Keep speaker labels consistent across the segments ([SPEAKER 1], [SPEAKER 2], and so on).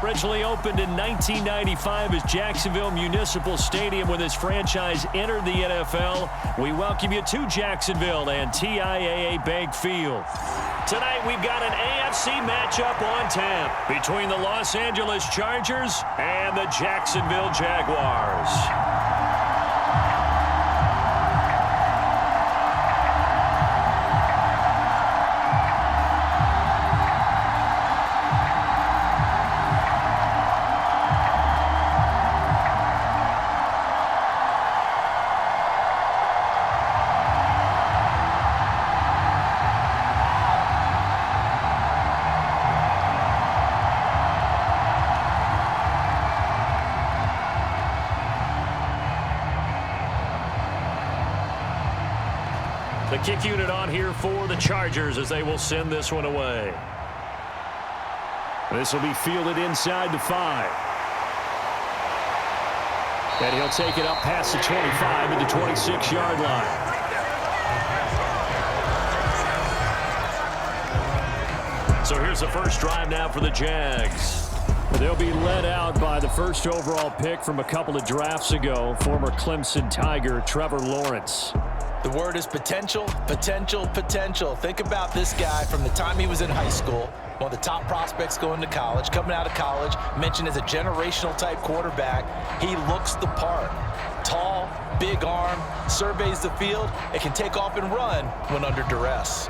[SPEAKER 1] Originally opened in 1995 as Jacksonville Municipal Stadium when this franchise entered the NFL. We welcome you to Jacksonville and TIAA Bank Field. Tonight we've got an AFC matchup on tap between the Los Angeles Chargers and the Jacksonville Jaguars. The kick unit on here for the Chargers as they will send this one away. This will be fielded inside the 5. And he'll take it up past the 25 to the 26-yard line. So here's the first drive now for the Jags. They'll be led out by the first overall pick from a couple of drafts ago, former Clemson Tiger Trevor Lawrence.
[SPEAKER 2] The word is potential, potential, potential. Think about this guy from the time he was in high school, one of the top prospects going to college, coming out of college, mentioned as a generational type quarterback. He looks the part. Tall, big arm, surveys the field, and can take off and run when under duress.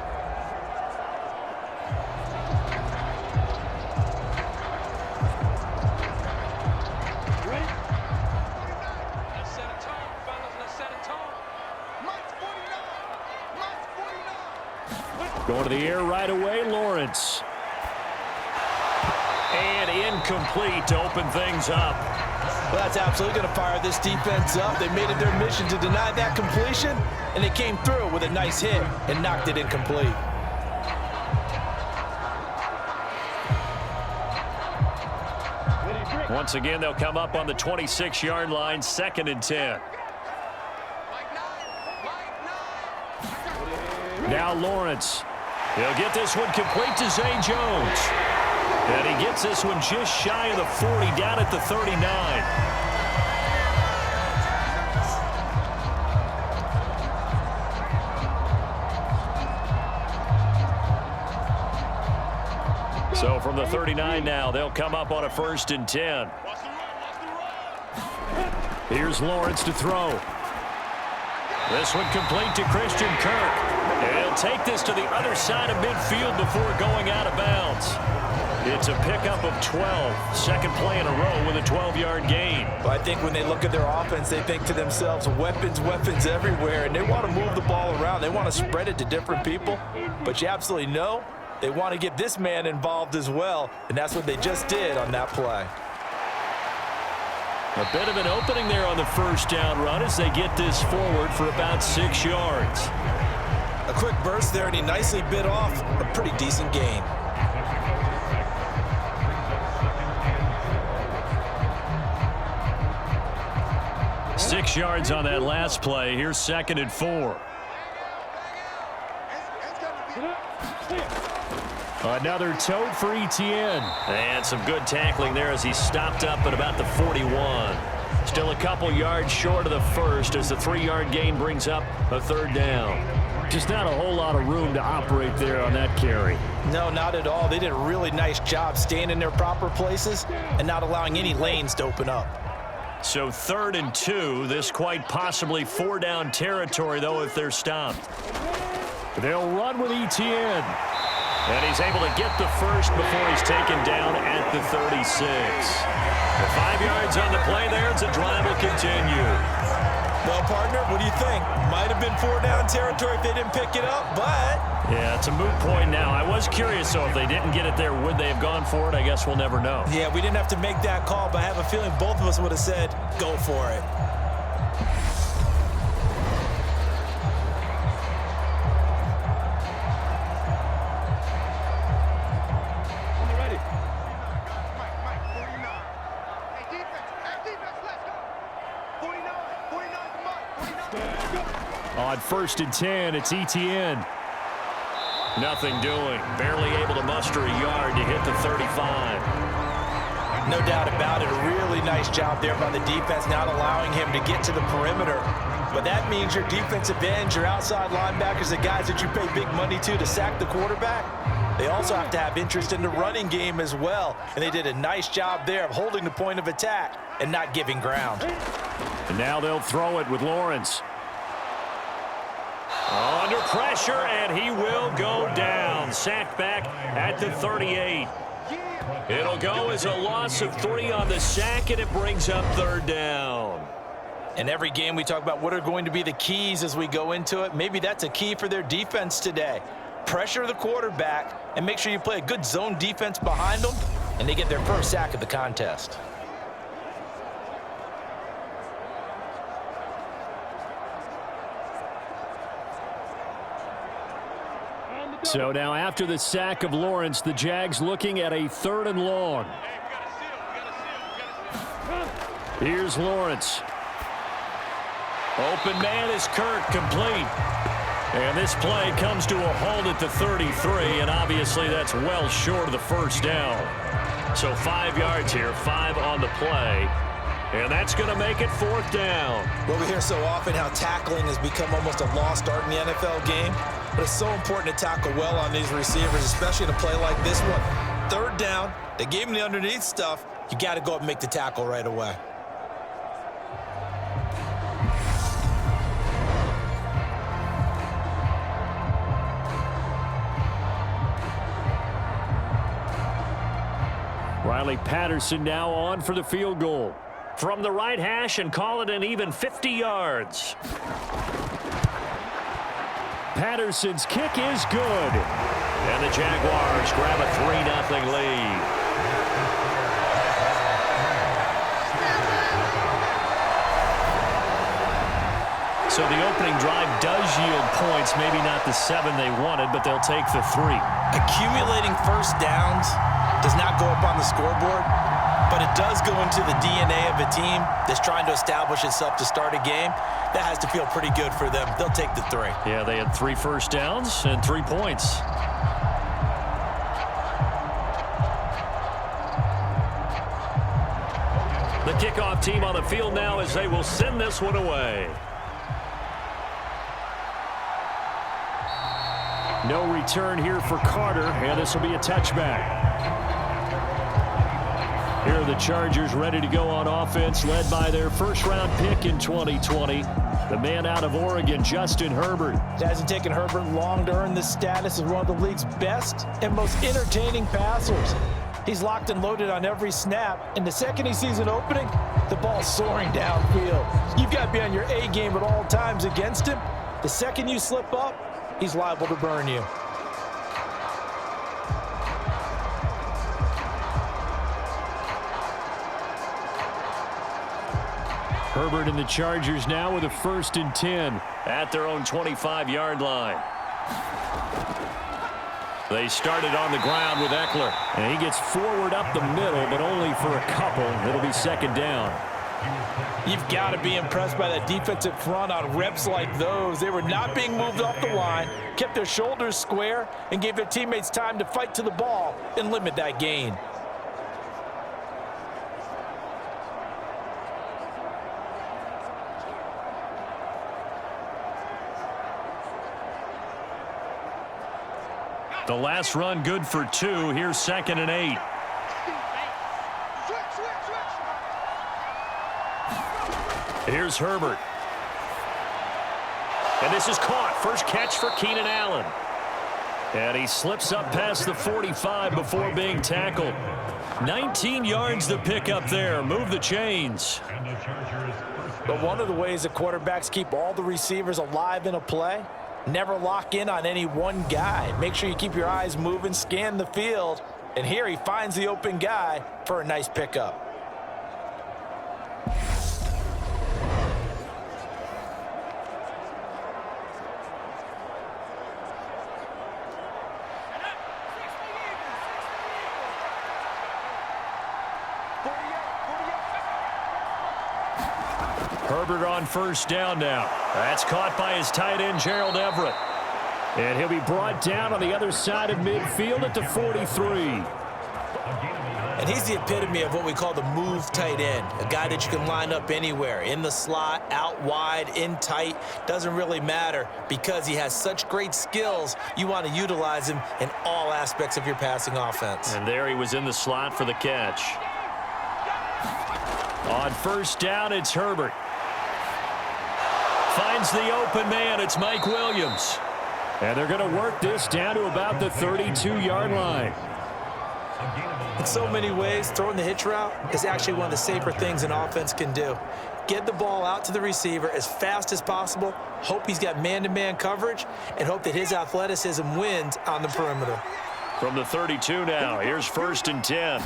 [SPEAKER 1] Going to the air right away, Lawrence. And incomplete to open things up.
[SPEAKER 2] Well, that's absolutely going to fire this defense up. They made it their mission to deny that completion, and they came through with a nice hit and knocked it incomplete.
[SPEAKER 1] Once again, they'll come up on the 26-yard line, 2nd and 10. Now Lawrence. He'll get this one complete to Zay Jones. And he gets this one just shy of the 40, down at the 39. So from the 39 now, they'll come up on a 1st and 10. Here's Lawrence to throw. This one complete to Christian Kirk. And he'll take this to the other side of midfield before going out of bounds. It's a pickup of 12. Second play in a row with a 12-yard gain.
[SPEAKER 2] Well, I think when they look at their offense, they think to themselves, weapons, weapons everywhere. And they want to move the ball around. They want to spread it to different people. But you absolutely know they want to get this man involved as well. And that's what they just did on that play.
[SPEAKER 1] A bit of an opening there on the first down run as they get this forward for about 6 yards.
[SPEAKER 2] A quick burst there, and he nicely bit off a pretty decent gain.
[SPEAKER 1] Six yards on that last play. Here's 2nd and 4. Another tote for Etienne. And some good tackling there as he stopped up at about the 41. Still a couple yards short of the first as the 3-yard gain brings up a 3rd down. Just not a whole lot of room to operate there on that carry.
[SPEAKER 2] No, not at all. They did a really nice job staying in their proper places and not allowing any lanes to open up.
[SPEAKER 1] So 3rd and 2. This quite possibly 4-down territory, though, if they're stopped. They'll run with Etienne. And he's able to get the first before he's taken down at the 36. The 5 yards on the play there as the drive will continue.
[SPEAKER 2] Well, partner, what do you think? Might have been 4-down territory if they didn't pick it up, but...
[SPEAKER 1] Yeah, it's a moot point now. I was curious, so if they didn't get it there, would they have gone for it? I guess we'll never know.
[SPEAKER 2] Yeah, we didn't have to make that call, but I have a feeling both of us would have said, go for it.
[SPEAKER 1] On 1st and 10, it's Etienne. Nothing doing. Barely able to muster a yard to hit the 35.
[SPEAKER 2] No doubt about it. A really nice job there by the defense, not allowing him to get to the perimeter. But that means your defensive ends, your outside linebackers, the guys that you pay big money to sack the quarterback, they also have to have interest in the running game as well. And they did a nice job there of holding the point of attack and not giving ground.
[SPEAKER 1] And now they'll throw it with Lawrence. Under pressure, and he will go down. Sacked back at the 38. It'll go as a loss of 3 on the sack, and it brings up 3rd down.
[SPEAKER 2] In every game, we talk about what are going to be the keys as we go into it. Maybe that's a key for their defense today. Pressure the quarterback and make sure you play a good zone defense behind them, and they get their first sack of the contest.
[SPEAKER 1] So now after the sack of Lawrence, the Jags looking at a 3rd and long. Here's Lawrence. Open man is Kirk, complete. And this play comes to a halt at the 33, and obviously that's well short of the 1st down. So 5 yards here, 5 on the play. And that's going to make it 4th down.
[SPEAKER 2] Well, we hear so often how tackling has become almost a lost art in the NFL game. But it's so important to tackle well on these receivers, especially in a play like this one. 3rd down, they gave him the underneath stuff. You got to go up and make the tackle right away.
[SPEAKER 1] Riley Patterson now on for the field goal. From the right hash, and call it an even 50 yards. Patterson's kick is good. And the Jaguars grab a 3-0 lead. So the opening drive does yield points, maybe not the 7 they wanted, but they'll take the 3.
[SPEAKER 2] Accumulating first downs does not go up on the scoreboard, but it does go into the DNA of a team that's trying to establish itself to start a game. That has to feel pretty good for them. They'll take the 3.
[SPEAKER 1] Yeah, they had 3 first downs and 3 points. The kickoff team on the field now as they will send this one away. No return here for Carter, and this will be a touchback. Here are the Chargers ready to go on offense, led by their first-round pick in 2020, the man out of Oregon, Justin Herbert.
[SPEAKER 2] It hasn't taken Herbert long to earn this status as one of the league's best and most entertaining passers. He's locked and loaded on every snap, and the second he sees an opening, the ball's soaring downfield. You've got to be on your A game at all times against him. The second you slip up, he's liable to burn you.
[SPEAKER 1] Herbert and the Chargers now with a 1st and 10 at their own 25-yard line. They started on the ground with Eckler, and he gets forward up the middle, but only for a couple. It'll be 2nd down.
[SPEAKER 2] You've got to be impressed by that defensive front on reps like those. They were not being moved off the line, kept their shoulders square, and gave their teammates time to fight to the ball and limit that gain.
[SPEAKER 1] The last run good for 2. Here's 2nd and 8. Here's Herbert. And this is caught. First catch for Keenan Allen. And he slips up past the 45 before being tackled. 19 yards to pick up there. Move the chains.
[SPEAKER 2] But one of the ways that quarterbacks keep all the receivers alive in a play, never lock in on any one guy. Make sure you keep your eyes moving, scan the field. And here he finds the open guy for a nice pickup.
[SPEAKER 1] Herbert on 1st down now. That's caught by his tight end, Gerald Everett. And he'll be brought down on the other side of midfield at the 43.
[SPEAKER 2] And he's the epitome of what we call the move tight end, a guy that you can line up anywhere, in the slot, out wide, in tight, doesn't really matter because he has such great skills. You want to utilize him in all aspects of your passing offense.
[SPEAKER 1] And there he was in the slot for the catch. On first down, it's Herbert. Finds the open man. It's Mike Williams. And they're going to work this down to about the 32-yard line.
[SPEAKER 2] In so many ways, throwing the hitch route is actually one of the safer things an offense can do. Get the ball out to the receiver as fast as possible, hope he's got man-to-man coverage, and hope that his athleticism wins on the perimeter.
[SPEAKER 1] From the 32 now, here's first and 10.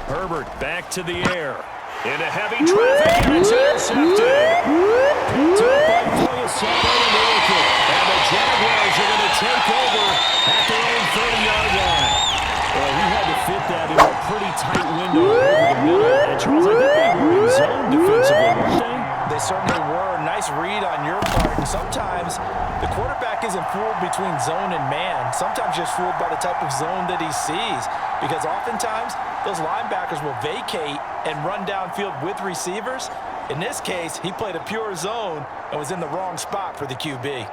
[SPEAKER 1] Herbert back to the air. Into heavy traffic, and it's intercepted. Picked up by Foyesade and Miracle. And the Jaguars are going to take over at their own 30-yard line. Well, he had to fit that in a pretty tight window over the middle. And Charles, I think they were in zone defensively, weren't they?
[SPEAKER 2] They certainly were. Nice read on your part. And sometimes the quarterback isn't fooled between zone and man. Sometimes just fooled by the type of zone that he sees. Because oftentimes those linebackers will vacate and run downfield with receivers. In this case, he played a pure zone and was in the wrong spot for the QB.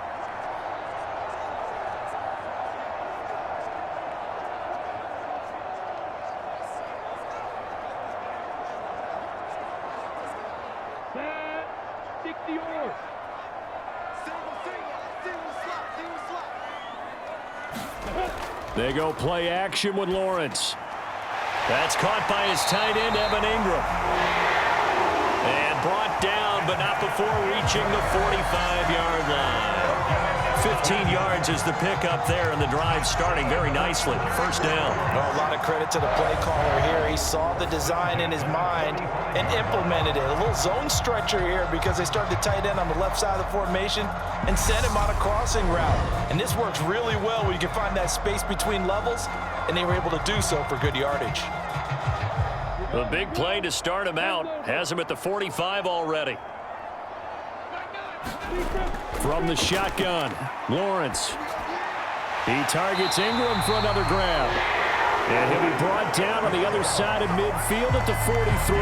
[SPEAKER 1] They go play action with Lawrence. That's caught by his tight end, Evan Ingram. And brought down, but not before reaching the 45-yard line. 15 yards is the pickup there, and the drive starting very nicely. First down.
[SPEAKER 2] Well, a lot of credit to the play caller here. He saw the design in his mind and implemented it. A little zone stretcher here because they started the tight end on the left side of the formation and sent him on a crossing route. And this works really well where you can find that space between levels, and they were able to do so for good yardage.
[SPEAKER 1] The big play to start him out has him at the 45 already. From the shotgun, Lawrence. He targets Ingram for another grab. And he'll be brought down on the other side of midfield at the 43.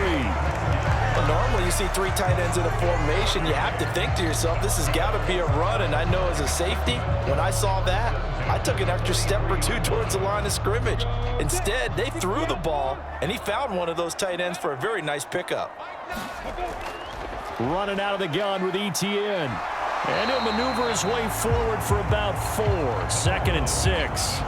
[SPEAKER 2] Well, normally you see three tight ends in a formation. You have to think to yourself, this has got to be a run. And I know as a safety, when I saw that, I took an extra step or two towards the line of scrimmage. Instead, they threw the ball, and he found one of those tight ends for a very nice pickup.
[SPEAKER 1] Running out of the gun with ETN. And he'll maneuver his way forward for about 4. 2nd and 6.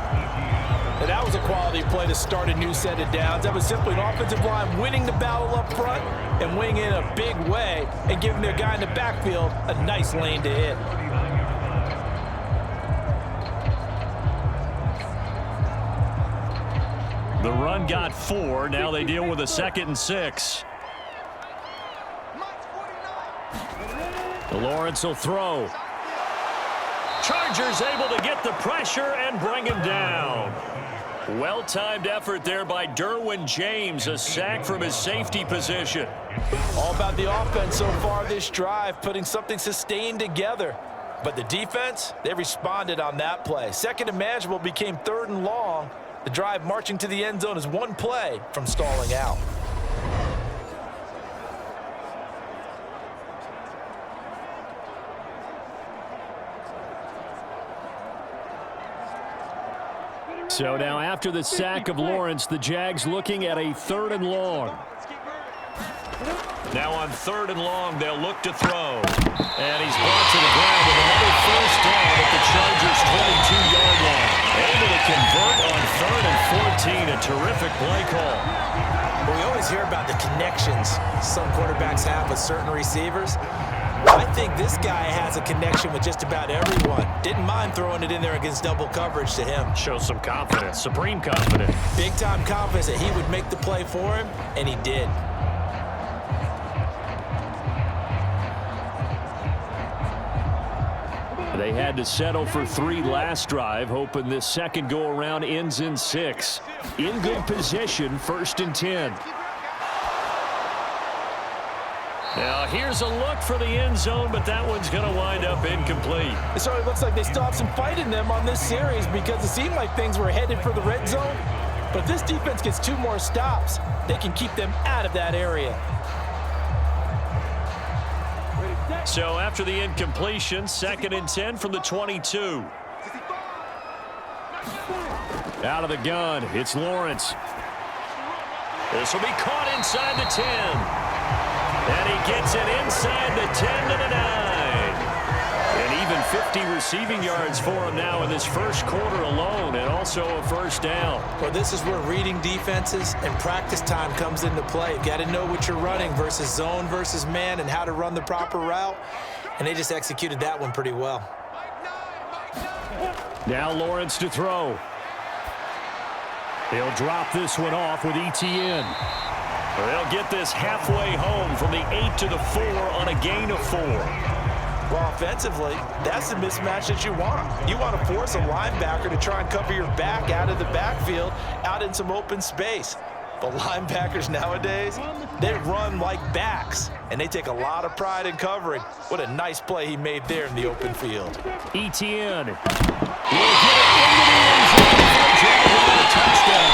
[SPEAKER 2] And that was a quality play to start a new set of downs. That was simply an offensive line winning the battle up front and winning in a big way and giving their guy in the backfield a nice lane to hit.
[SPEAKER 1] The run got 4. Now they deal with a 2nd and 6. Lawrence will throw. Chargers able to get the pressure and bring him down. Well-timed effort there by Derwin James, a sack from his safety position.
[SPEAKER 2] All about the offense so far this drive, putting something sustained together. But the defense, they responded on that play. 2nd and manageable became 3rd and long. The drive marching to the end zone is one play from stalling out.
[SPEAKER 1] So now after the sack of Lawrence, the Jags looking at a 3rd and long. Now on 3rd and long, they'll look to throw. And he's brought to the ground with another first down at the Chargers' 22-yard line. Able to convert on 3rd and 14. A terrific play call.
[SPEAKER 2] Well, we always hear about the connections some quarterbacks have with certain receivers. I think this guy has a connection with just about everyone. Didn't mind throwing it in there against double coverage to him.
[SPEAKER 1] Shows some confidence, supreme confidence.
[SPEAKER 2] Big-time confidence that he would make the play for him, and he did.
[SPEAKER 1] They had to settle for 3 last drive, hoping this second go-around ends in 6. In good position, 1st and 10. Now, here's a look for the end zone, but that one's going to wind up incomplete.
[SPEAKER 2] It certainly looks like they still have some fight in them on this series because it seemed like things were headed for the red zone. But if this defense gets 2 more stops, they can keep them out of that area.
[SPEAKER 1] So after the incompletion, 2nd and 10 from the 22. Out of the gun, it's Lawrence. This will be caught inside the 10. And he gets it inside the 10 to the 9. And even 50 receiving yards for him now in this first quarter alone, and also a first down.
[SPEAKER 2] Well, this is where reading defenses and practice time comes into play. You've got to know what you're running versus zone versus man and how to run the proper route. And they just executed that one pretty well.
[SPEAKER 1] Now Lawrence to throw. He'll drop this one off with Etienne. They'll get this halfway home from the 8 to the 4 on a gain of 4.
[SPEAKER 2] Well, offensively, that's the mismatch that you want. You want to force a linebacker to try and cover your back out of the backfield, out in some open space. But linebackers nowadays, they run like backs, and they take a lot of pride in covering. What a nice play he made there in the open field.
[SPEAKER 1] Etienne will get it into the end zone for a Jaguar touchdown.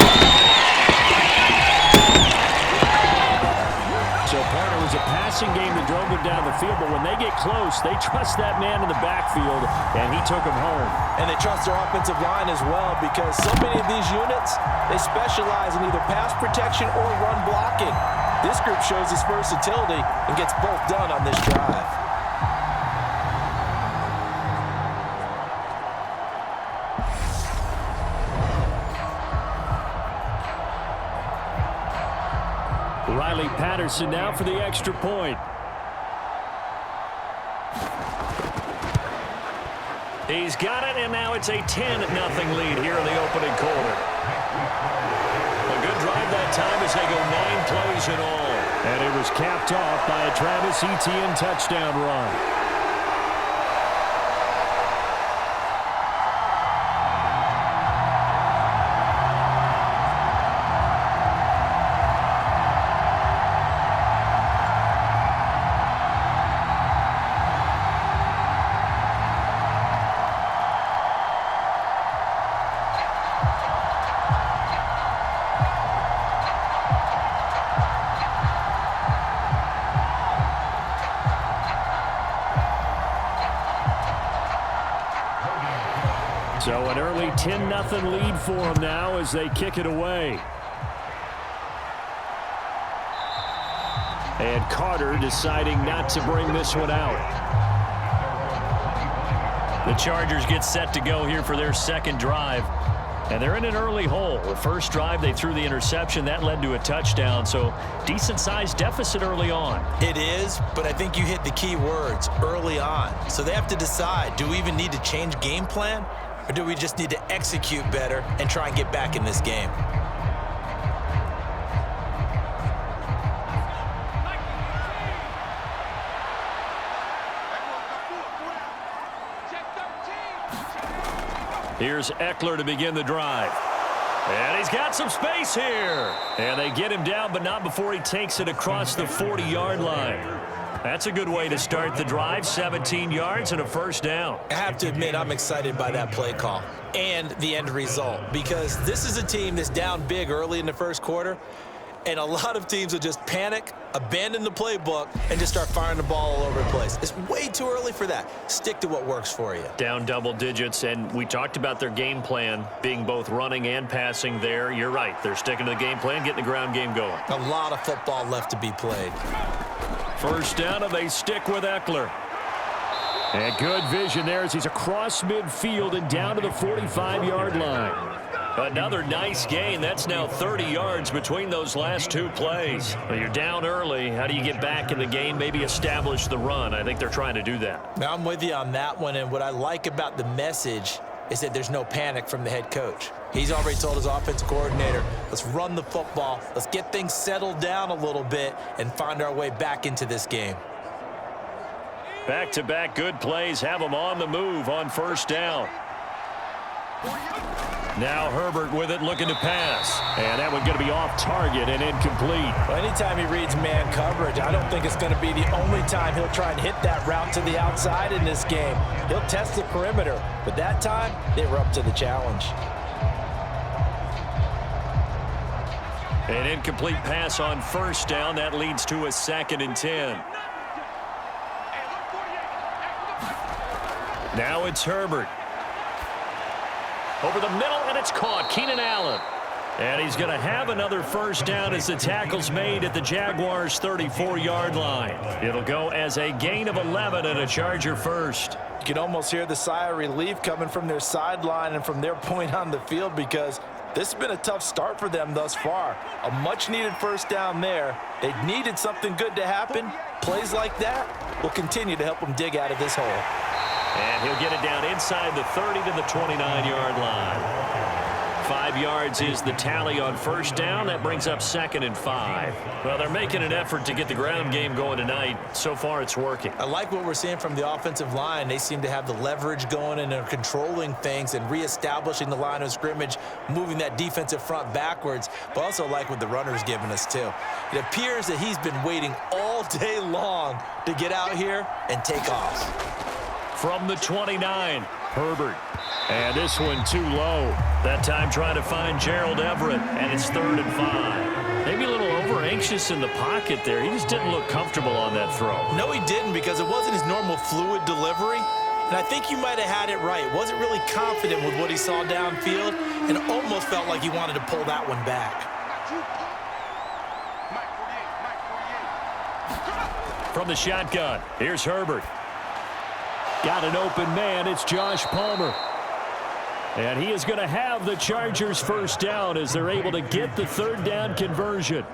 [SPEAKER 1] So, partner, it was a passing game that drove him down the field, but when they get close, they trust that man in the backfield, and he took him home.
[SPEAKER 2] And they trust their offensive line as well, because so many of these units, they specialize in either pass protection or run blocking. This group shows its versatility and gets both done on this drive.
[SPEAKER 1] Riley Patterson now for the extra point. He's got it, and now it's a 10-0 lead here in the opening quarter. A good drive that time as they go 9 plays in all. And it was capped off by a Travis Etienne touchdown run. So an early 10-0 lead for them now as they kick it away. And Carter deciding not to bring this one out. The Chargers get set to go here for their second drive. And they're in an early hole. The first drive, they threw the interception. That led to a touchdown. So decent-sized deficit early on.
[SPEAKER 2] It is, but I think you hit the key words, early on. So they have to decide, do we even need to change game plan? Or do we just need to execute better and try and get back in this game?
[SPEAKER 1] Here's Eckler to begin the drive. And he's got some space here. And they get him down, but not before he takes it across the 40-yard line. That's a good way to start the drive, 17 yards and a first down.
[SPEAKER 2] I have to admit, I'm excited by that play call and the end result, because this is a team that's down big early in the first quarter, and a lot of teams will just panic, abandon the playbook, and just start firing the ball all over the place. It's way too early for that. Stick to what works for you.
[SPEAKER 1] Down double digits, and we talked about their game plan being both running and passing there. You're right. They're sticking to the game plan, getting the ground game going.
[SPEAKER 2] A lot of football left to be played.
[SPEAKER 1] First down, and they stick with Eckler. And good vision there as he's across midfield and down to the 45-yard line. Another nice gain. That's now 30 yards between those last two plays. Well, you're down early. How do you get back in the game, maybe establish the run? I think they're trying to do that.
[SPEAKER 2] Now, I'm with you on that one, and what I like about the message is that there's no panic from the head coach. He's already told his offensive coordinator, let's run the football, let's get things settled down a little bit and find our way back into this game.
[SPEAKER 1] Back-to-back good plays have them on the move on first down. Now Herbert with it, looking to pass. And that one's going to be off target and incomplete.
[SPEAKER 2] Well, anytime he reads man coverage, I don't think it's going to be the only time he'll try and hit that route to the outside in this game. He'll test the perimeter, but that time, they were up to the challenge.
[SPEAKER 1] An incomplete pass on first down. That leads to a 2nd and 10. Now it's Herbert. Over the middle, and it's caught. Keenan Allen. And he's going to have another first down as the tackle's made at the Jaguars' 34-yard line. It'll go as a gain of 11 and a Charger first.
[SPEAKER 2] You can almost hear the sigh of relief coming from their sideline and from their point on the field, because this has been a tough start for them thus far. A much-needed first down there. They needed something good to happen. Plays like that will continue to help them dig out of this hole.
[SPEAKER 1] And he'll get it down inside the 30 to the 29-yard line. 5 yards is the tally on first down. That brings up 2nd and 5. Well, they're making an effort to get the ground game going tonight. So far, it's working.
[SPEAKER 2] I like what we're seeing from the offensive line. They seem to have the leverage going, and they're controlling things and reestablishing the line of scrimmage, moving that defensive front backwards. But also like what the runner's giving us, too. It appears that he's been waiting all day long to get out here and take off.
[SPEAKER 1] From the 29, Herbert. And this one too low. That time trying to find Gerald Everett, and it's 3rd and 5. Maybe a little over-anxious in the pocket there. He just didn't look comfortable on that throw.
[SPEAKER 2] No, he didn't, because it wasn't his normal fluid delivery. And I think you might have had it right. Wasn't really confident with what he saw downfield, and almost felt like he wanted to pull that one back.
[SPEAKER 1] From the shotgun, here's Herbert. Got an open man. It's Josh Palmer. And he is going to have the Chargers first down as they're able to get the 3rd down conversion.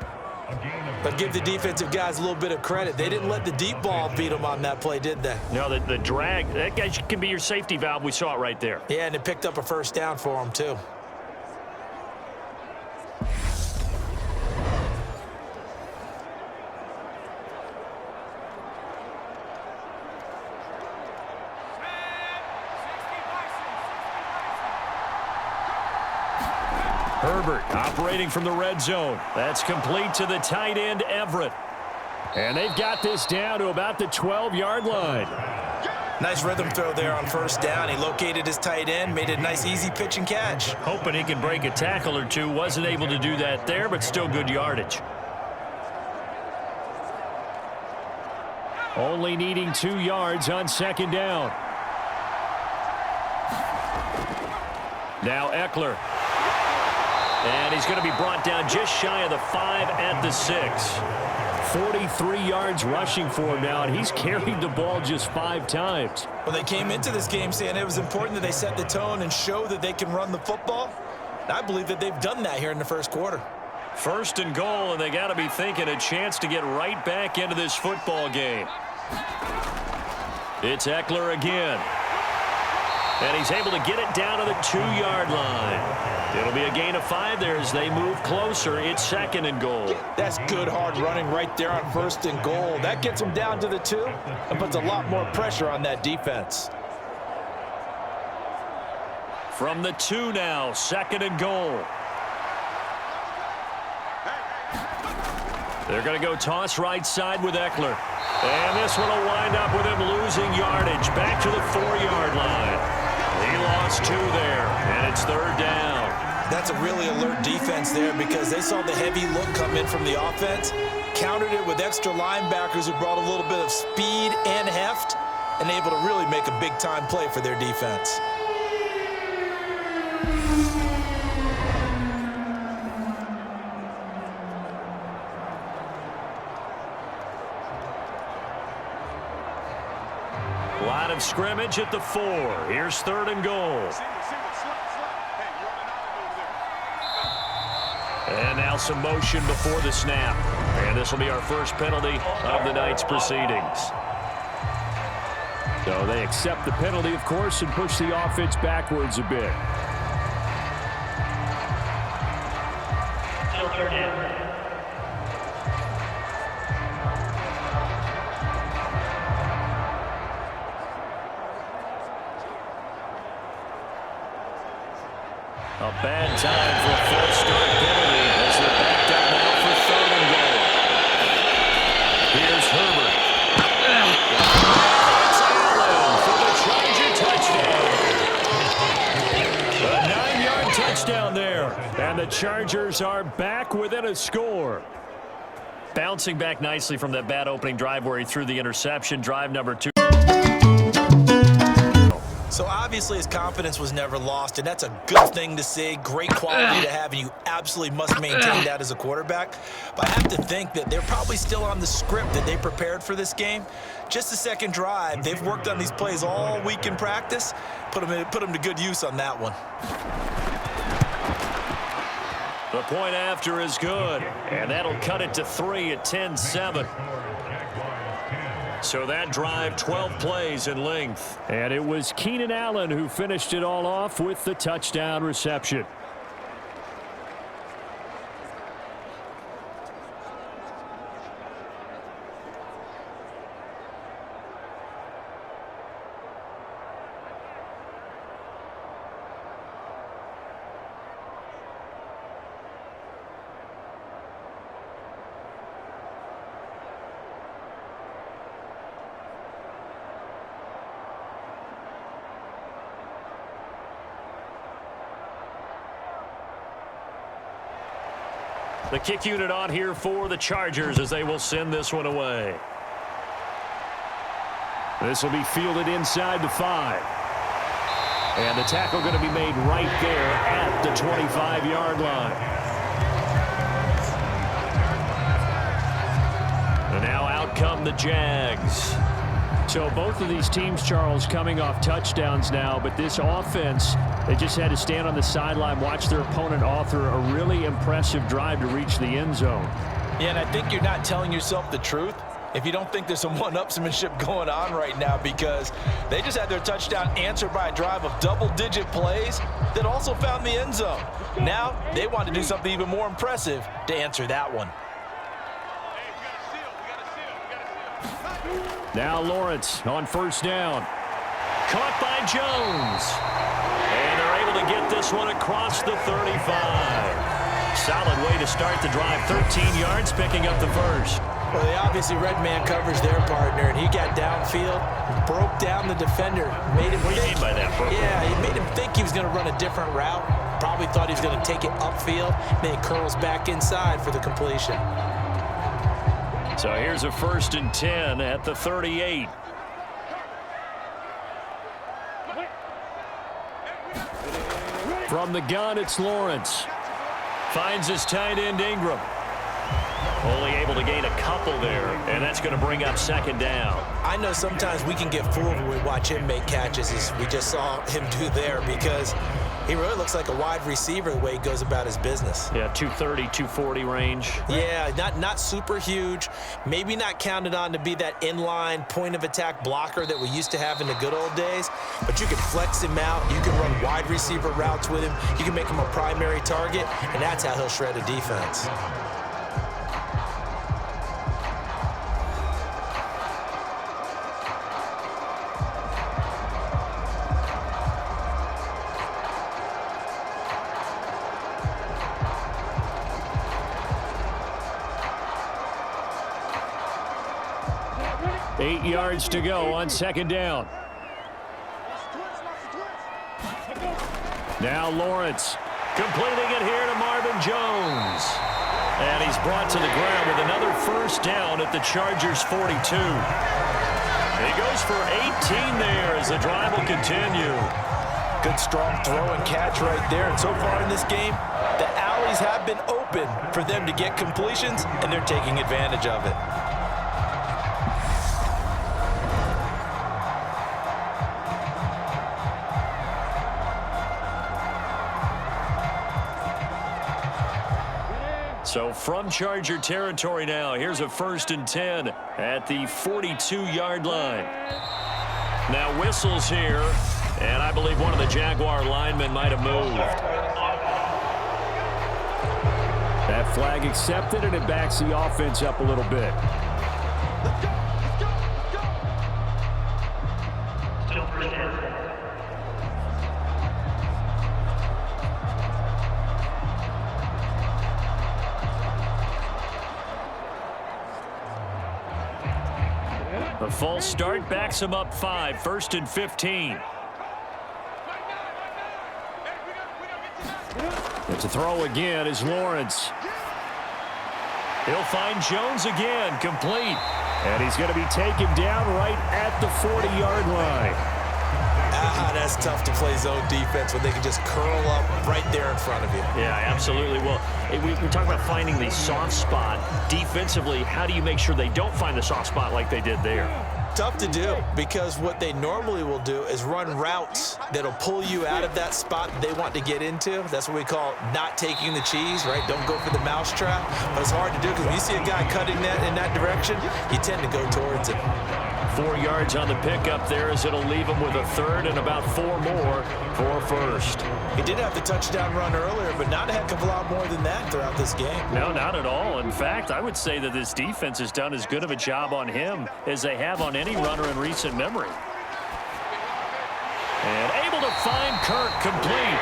[SPEAKER 2] But give the defensive guys a little bit of credit. They didn't let the deep ball beat them on that play, did they?
[SPEAKER 1] No, the drag, that guy can be your safety valve. We saw it right there.
[SPEAKER 2] Yeah, and it picked up a first down for them, too.
[SPEAKER 1] Herbert operating from the red zone. That's complete to the tight end, Everett. And they've got this down to about the 12-yard line.
[SPEAKER 2] Nice rhythm throw there on first down. He located his tight end, made it a nice, easy pitch and catch.
[SPEAKER 1] Hoping he can break a tackle or two. Wasn't able to do that there, but still good yardage. Only needing 2 yards on 2nd down. Now Eckler. And he's going to be brought down just shy of the 5 at the 6. 43 yards rushing for him now, and he's carried the ball just 5 times.
[SPEAKER 2] Well, they came into this game saying it was important that they set the tone and show that they can run the football. And I believe that they've done that here in the first quarter.
[SPEAKER 1] 1st and goal, and they got to be thinking a chance to get right back into this football game. It's Eckler again. And he's able to get it down to the 2-yard line. It'll be a gain of 5 there as they move closer. It's 2nd and goal.
[SPEAKER 2] That's good hard running right there on 1st and goal. That gets them down to the 2 and puts a lot more pressure on that defense.
[SPEAKER 1] From the 2 now, 2nd and goal. They're going to go toss right side with Eckler. And this one will wind up with him losing yardage. Back to the 4-yard line. He lost 2 there, and it's 3rd down.
[SPEAKER 2] That's a really alert defense there, because they saw the heavy look come in from the offense, countered it with extra linebackers who brought a little bit of speed and heft, and able to really make a big-time play for their defense.
[SPEAKER 1] Line of scrimmage at the 4. Here's 3rd and goal. And now some motion before the snap. And this will be our first penalty of the night's proceedings. So they accept the penalty, of course, and push the offense backwards a bit. A bad time for a false start penalty as they're backed up now for 3rd and goal. Here's Herbert. It's Allen for the Charger touchdown. A 9-yard touchdown there. And the Chargers are back within a score. Bouncing back nicely from that bad opening drive where he threw the interception. Drive number 2.
[SPEAKER 2] So obviously his confidence was never lost, and that's a good thing to see. Great quality to have, and you absolutely must maintain that as a quarterback. But I have to think that they're probably still on the script that they prepared for this game. Just the second drive, they've worked on these plays all week in practice. Put them to good use on that one.
[SPEAKER 1] The point after is good, and that'll cut it to 3 at 10-7. So that drive, 12 plays in length. And it was Keenan Allen who finished it all off with the touchdown reception. The kick unit on here for the Chargers as they will send this one away. This will be fielded inside the 5. And the tackle going to be made right there at the 25-yard line. And now out come the Jags. So both of these teams, Charles, coming off touchdowns now, but this offense, they just had to stand on the sideline, watch their opponent author a really impressive drive to reach the end zone.
[SPEAKER 2] Yeah, and I think you're not telling yourself the truth if you don't think there's some one-upsmanship going on right now, because they just had their touchdown answered by a drive of double-digit plays that also found the end zone. Now they want to do something even more impressive to answer that one.
[SPEAKER 1] Now Lawrence on first down. Caught by Jones. And they're able to get this one across the 35. Solid way to start the drive. 13 yards, picking up the first.
[SPEAKER 2] Well, they obviously red man covers their partner, and he got downfield, broke down the defender. Made him
[SPEAKER 1] what do you mean by that, bro?
[SPEAKER 2] Yeah, he made him think he was going to run a different route. Probably thought he was going to take it upfield. Then he curls back inside for the completion.
[SPEAKER 1] So here's a 1st and 10 at the 38. From the gun, it's Lawrence. Finds his tight end, Ingram. Only able to gain a couple there, and that's going to bring up 2nd down.
[SPEAKER 2] I know sometimes we can get fooled when we watch him make catches, as we just saw him do there, because he really looks like a wide receiver the way he goes about his business.
[SPEAKER 1] Yeah, 230, 240 range.
[SPEAKER 2] Yeah, not super huge. Maybe not counted on to be that inline point-of-attack blocker that we used to have in the good old days. But you can flex him out. You can run wide receiver routes with him. You can make him a primary target, and that's how he'll shred a defense.
[SPEAKER 1] Eight yards to go on 2nd down. Now Lawrence completing it here to Marvin Jones. And he's brought to the ground with another 1st down at the Chargers 42. He goes for 18 there as the drive will continue.
[SPEAKER 2] Good strong throw and catch right there. And so far in this game, the alleys have been open for them to get completions, and they're taking advantage of it.
[SPEAKER 1] So from Charger territory now, here's a 1st and 10 at the 42-yard line. Now whistles here, and I believe one of the Jaguar linemen might have moved. That flag accepted, and it backs the offense up a little bit.
[SPEAKER 3] Still 1st down.
[SPEAKER 1] A false start backs him up 5, 1st and 15. To throw again is Lawrence. He'll find Jones again, complete. And he's going to be taken down right at the 40-yard line.
[SPEAKER 2] That's tough to play zone defense when they can just curl up right there in front of you.
[SPEAKER 1] Yeah, absolutely. Well, we're talking about finding the soft spot. Defensively, how do you make sure they don't find the soft spot like they did there?
[SPEAKER 2] Tough to do, because what they normally will do is run routes that'll pull you out of that spot they want to get into. That's what we call not taking the cheese, right? Don't go for the mousetrap. But it's hard to do because when you see a guy cutting that in that direction, you tend to go towards it.
[SPEAKER 1] 4 yards on the pickup there as it'll leave him with a third and about 4 more for first.
[SPEAKER 2] He did have the touchdown run earlier, but not a heck of a lot more than that throughout this game.
[SPEAKER 1] No, not at all. In fact, I would say that this defense has done as good of a job on him as they have on any runner in recent memory. And able to find Kirk complete.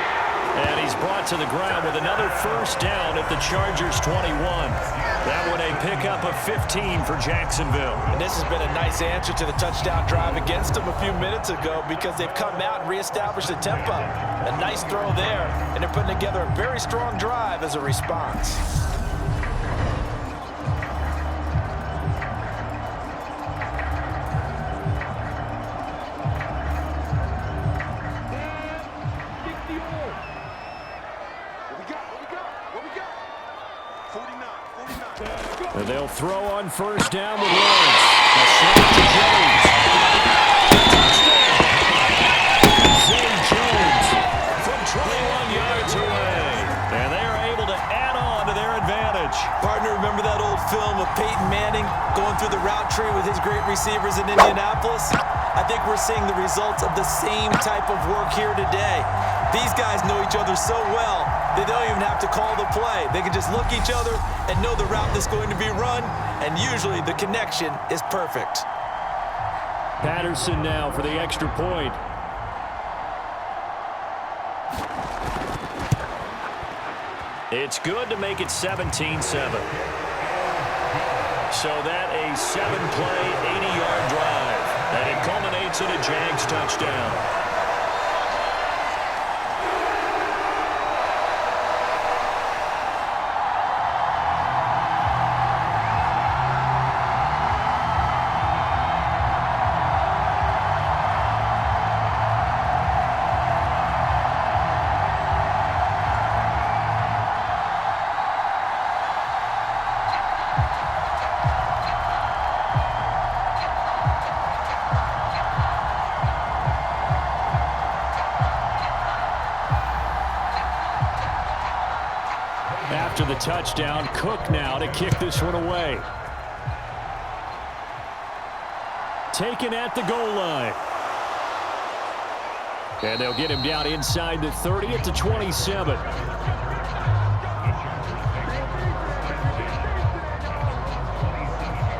[SPEAKER 1] And he's brought to the ground with another first down at the Chargers' 21. That one a pickup of 15 for Jacksonville.
[SPEAKER 2] And this has been a nice answer to the touchdown drive against them a few minutes ago because they've come out and reestablished the tempo. A nice throw there, and they're putting together a very strong drive as a response.
[SPEAKER 1] And they'll throw on first down with Lawrence. A snap to Jones. Touchdown! Zay Jones from 21 yards away. And they are able to add on to their advantage.
[SPEAKER 2] Partner, remember that old film of Peyton Manning going through the route tree with his great receivers in Indianapolis? I think we're seeing the results of the same type of work here today. These guys know each other so well, they don't even have to call the play. They can just look each other and know the route that's going to be run, and usually the connection is perfect.
[SPEAKER 1] Patterson now for the extra point. It's good to make it 17-7. So that a 7-play, 80-yard drive, and it culminates in a Jags touchdown. After the touchdown, Cook now to kick this one away. Taken at the goal line. And they'll get him down inside the 30 at the 27.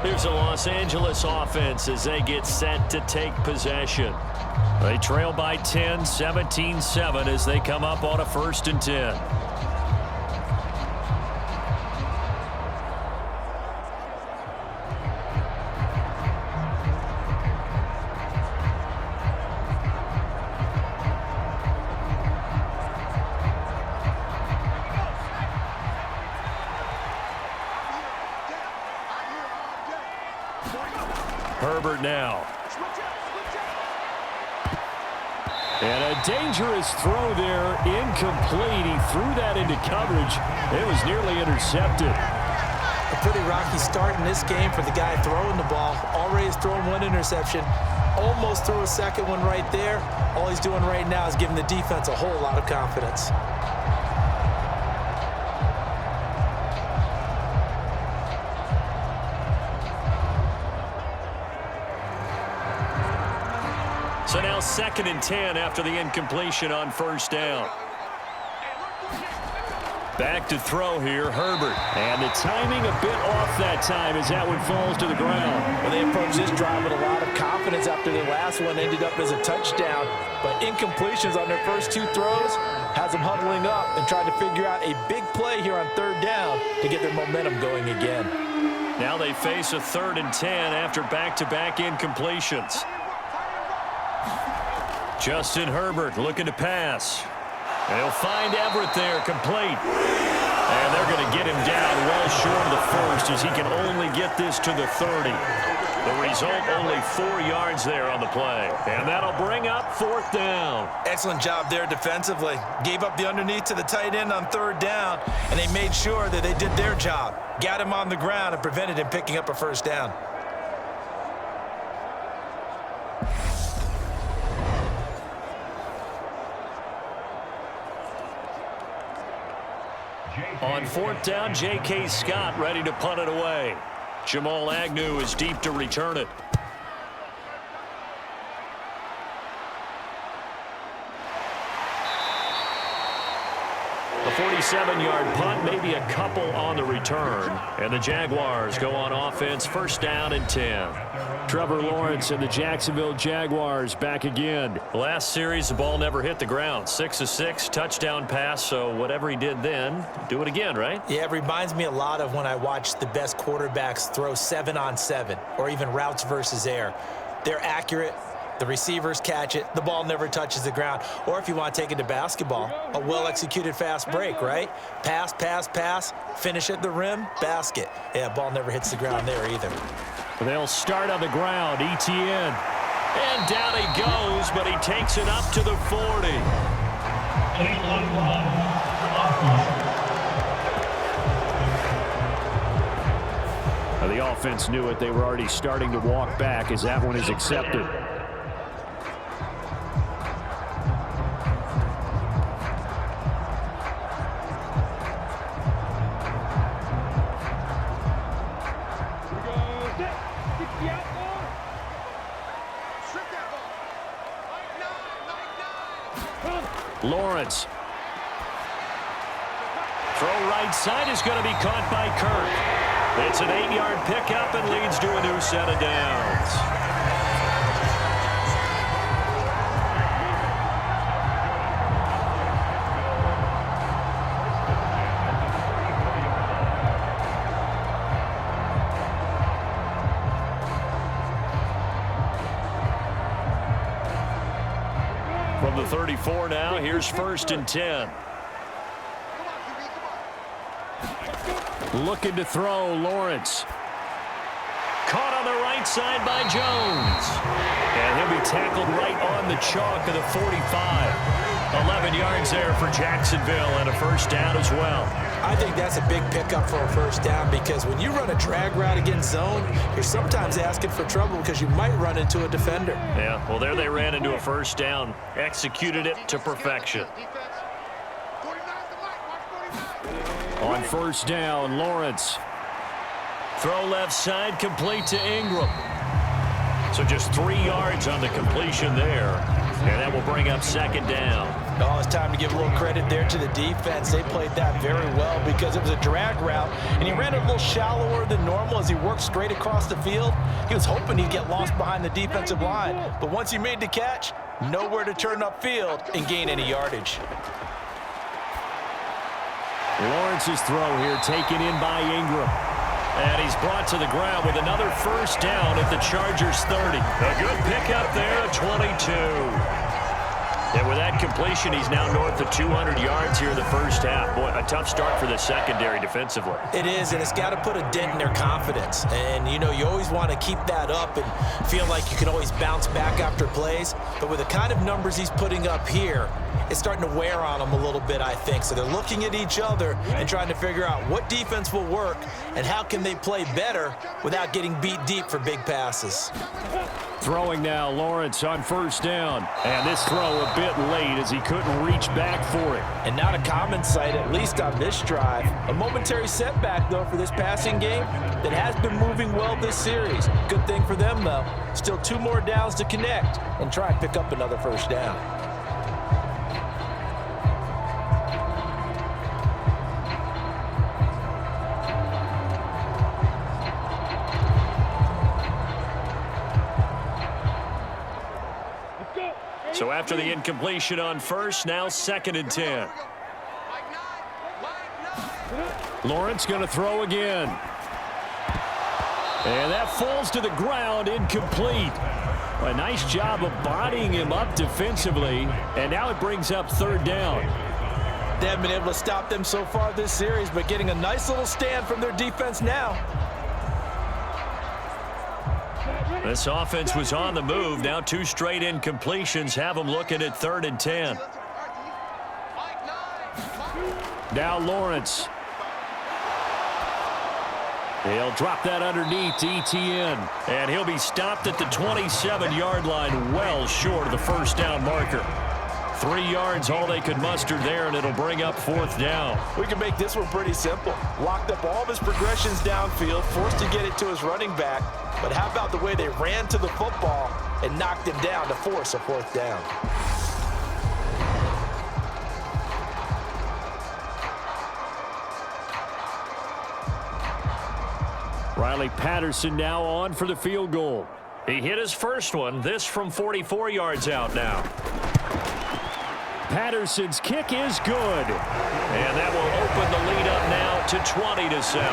[SPEAKER 1] Here's the Los Angeles offense as they get set to take possession. They trail by 10, 17-7 as they come up on a 1st and 10. Herbert now. And a dangerous throw there, incomplete. He threw that into coverage. It was nearly intercepted.
[SPEAKER 2] A pretty rocky start in this game for the guy throwing the ball. Already has thrown one interception. Almost threw a second one right there. All he's doing right now is giving the defense a whole lot of confidence.
[SPEAKER 1] So now 2nd and 10 after the incompletion on first down. Back to throw here, Herbert. And the timing a bit off that time as that one falls to the ground.
[SPEAKER 2] Well, they approached this drive with a lot of confidence after their last one ended up as a touchdown. But incompletions on their first 2 throws has them huddling up and trying to figure out a big play here on 3rd down to get their momentum going again.
[SPEAKER 1] Now they face a 3rd and 10 after back-to-back incompletions. Justin Herbert looking to pass. And he'll find Everett there, complete. And they're going to get him down well short of the first as he can only get this to the 30. The result, only 4 yards there on the play. And that'll bring up 4th down.
[SPEAKER 2] Excellent job there defensively. Gave up the underneath to the tight end on 3rd down, and they made sure that they did their job. Got him on the ground and prevented him picking up a 1st down.
[SPEAKER 1] On 4th down, J.K. Scott ready to punt it away. Jamal Agnew is deep to return it. A 47-yard punt, maybe a couple on the return. And the Jaguars go on offense, 1st down and 10. Trevor Lawrence and the Jacksonville Jaguars back again. Last series, the ball never hit the ground. 6 of 6, touchdown pass, so whatever he did then, do it again, right?
[SPEAKER 2] Yeah, it reminds me a lot of when I watch the best quarterbacks throw 7-on-7 or even routes versus air. They're accurate. The receivers catch it. The ball never touches the ground. Or if you want to take it to basketball, a well-executed fast break, right? Pass, pass, pass, finish at the rim, basket. Yeah, ball never hits the ground there either.
[SPEAKER 1] They'll start on the ground, Etienne. And down he goes, but he takes it up to the 40. The offense knew it. They were already starting to walk back as that one is accepted. Lawrence. Throw right side is going to be caught by Kirk. It's an 8-yard pickup and leads to a new set of downs. From the 34 now, here's 1st and 10. Looking to throw, Lawrence. Caught on the right side by Jones. And he'll be tackled right on the chalk of the 45. 11 yards there for Jacksonville and a 1st down as well.
[SPEAKER 2] I think that's a big pickup for a 1st down because when you run a drag route against zone, you're sometimes asking for trouble because you might run into a defender.
[SPEAKER 1] Yeah, well, there they ran into a 1st down. Executed it to perfection. On 1st down, Lawrence. Throw left side, complete to Ingram. So just 3 yards on the completion there. And that will bring up 2nd down.
[SPEAKER 2] Oh, it's time to give a little credit there to the defense. They played that very well because it was a drag route, and he ran a little shallower than normal as he worked straight across the field. He was hoping he'd get lost behind the defensive line, but once he made the catch, nowhere to turn upfield and gain any yardage.
[SPEAKER 1] Lawrence's throw here taken in by Ingram. And he's brought to the ground with another 1st down at the Chargers 30. A good pickup there at 22. And with that completion, he's now north of 200 yards here in the 1st half. Boy, a tough start for the secondary defensively.
[SPEAKER 2] It is, and it's got to put a dent in their confidence. And, you know, you always want to keep that up and feel like you can always bounce back after plays. But with the kind of numbers he's putting up here, it's starting to wear on them a little bit, I think. So they're looking at each other and trying to figure out what defense will work and how can they play better without getting beat deep for big passes.
[SPEAKER 1] Throwing now, Lawrence on 1st down. And this throw a bit late as he couldn't reach back for it.
[SPEAKER 2] And not a common sight, at least on this drive. A momentary setback, though, for this passing game that has been moving well this series. Good thing for them, though. Still 2 more downs to connect and try and pick up another 1st down.
[SPEAKER 1] So after the incompletion on 1st, now 2nd and 10. Lawrence going to throw again. And that falls to the ground, incomplete. A nice job of bodying him up defensively. And now it brings up 3rd down.
[SPEAKER 2] they haven't been able to stop them so far this series, but getting a nice little stand from their defense now.
[SPEAKER 1] This offense was on the move. Now 2 straight incompletions have them looking at 3rd and 10. Now Lawrence. He'll drop that underneath to ETN. And he'll be stopped at the 27-yard line, well short of the first down marker. 3 yards, all they could muster there, and it'll bring up 4th down.
[SPEAKER 2] We can make this one pretty simple. Locked up all of his progressions downfield, forced to get it to his running back. But how about the way they ran to the football and knocked him down to force a 4th down?
[SPEAKER 1] Riley Patterson now on for the field goal. He hit his first one, this from 44 yards out now. Patterson's kick is good. And that will open the lead up now to 20-7.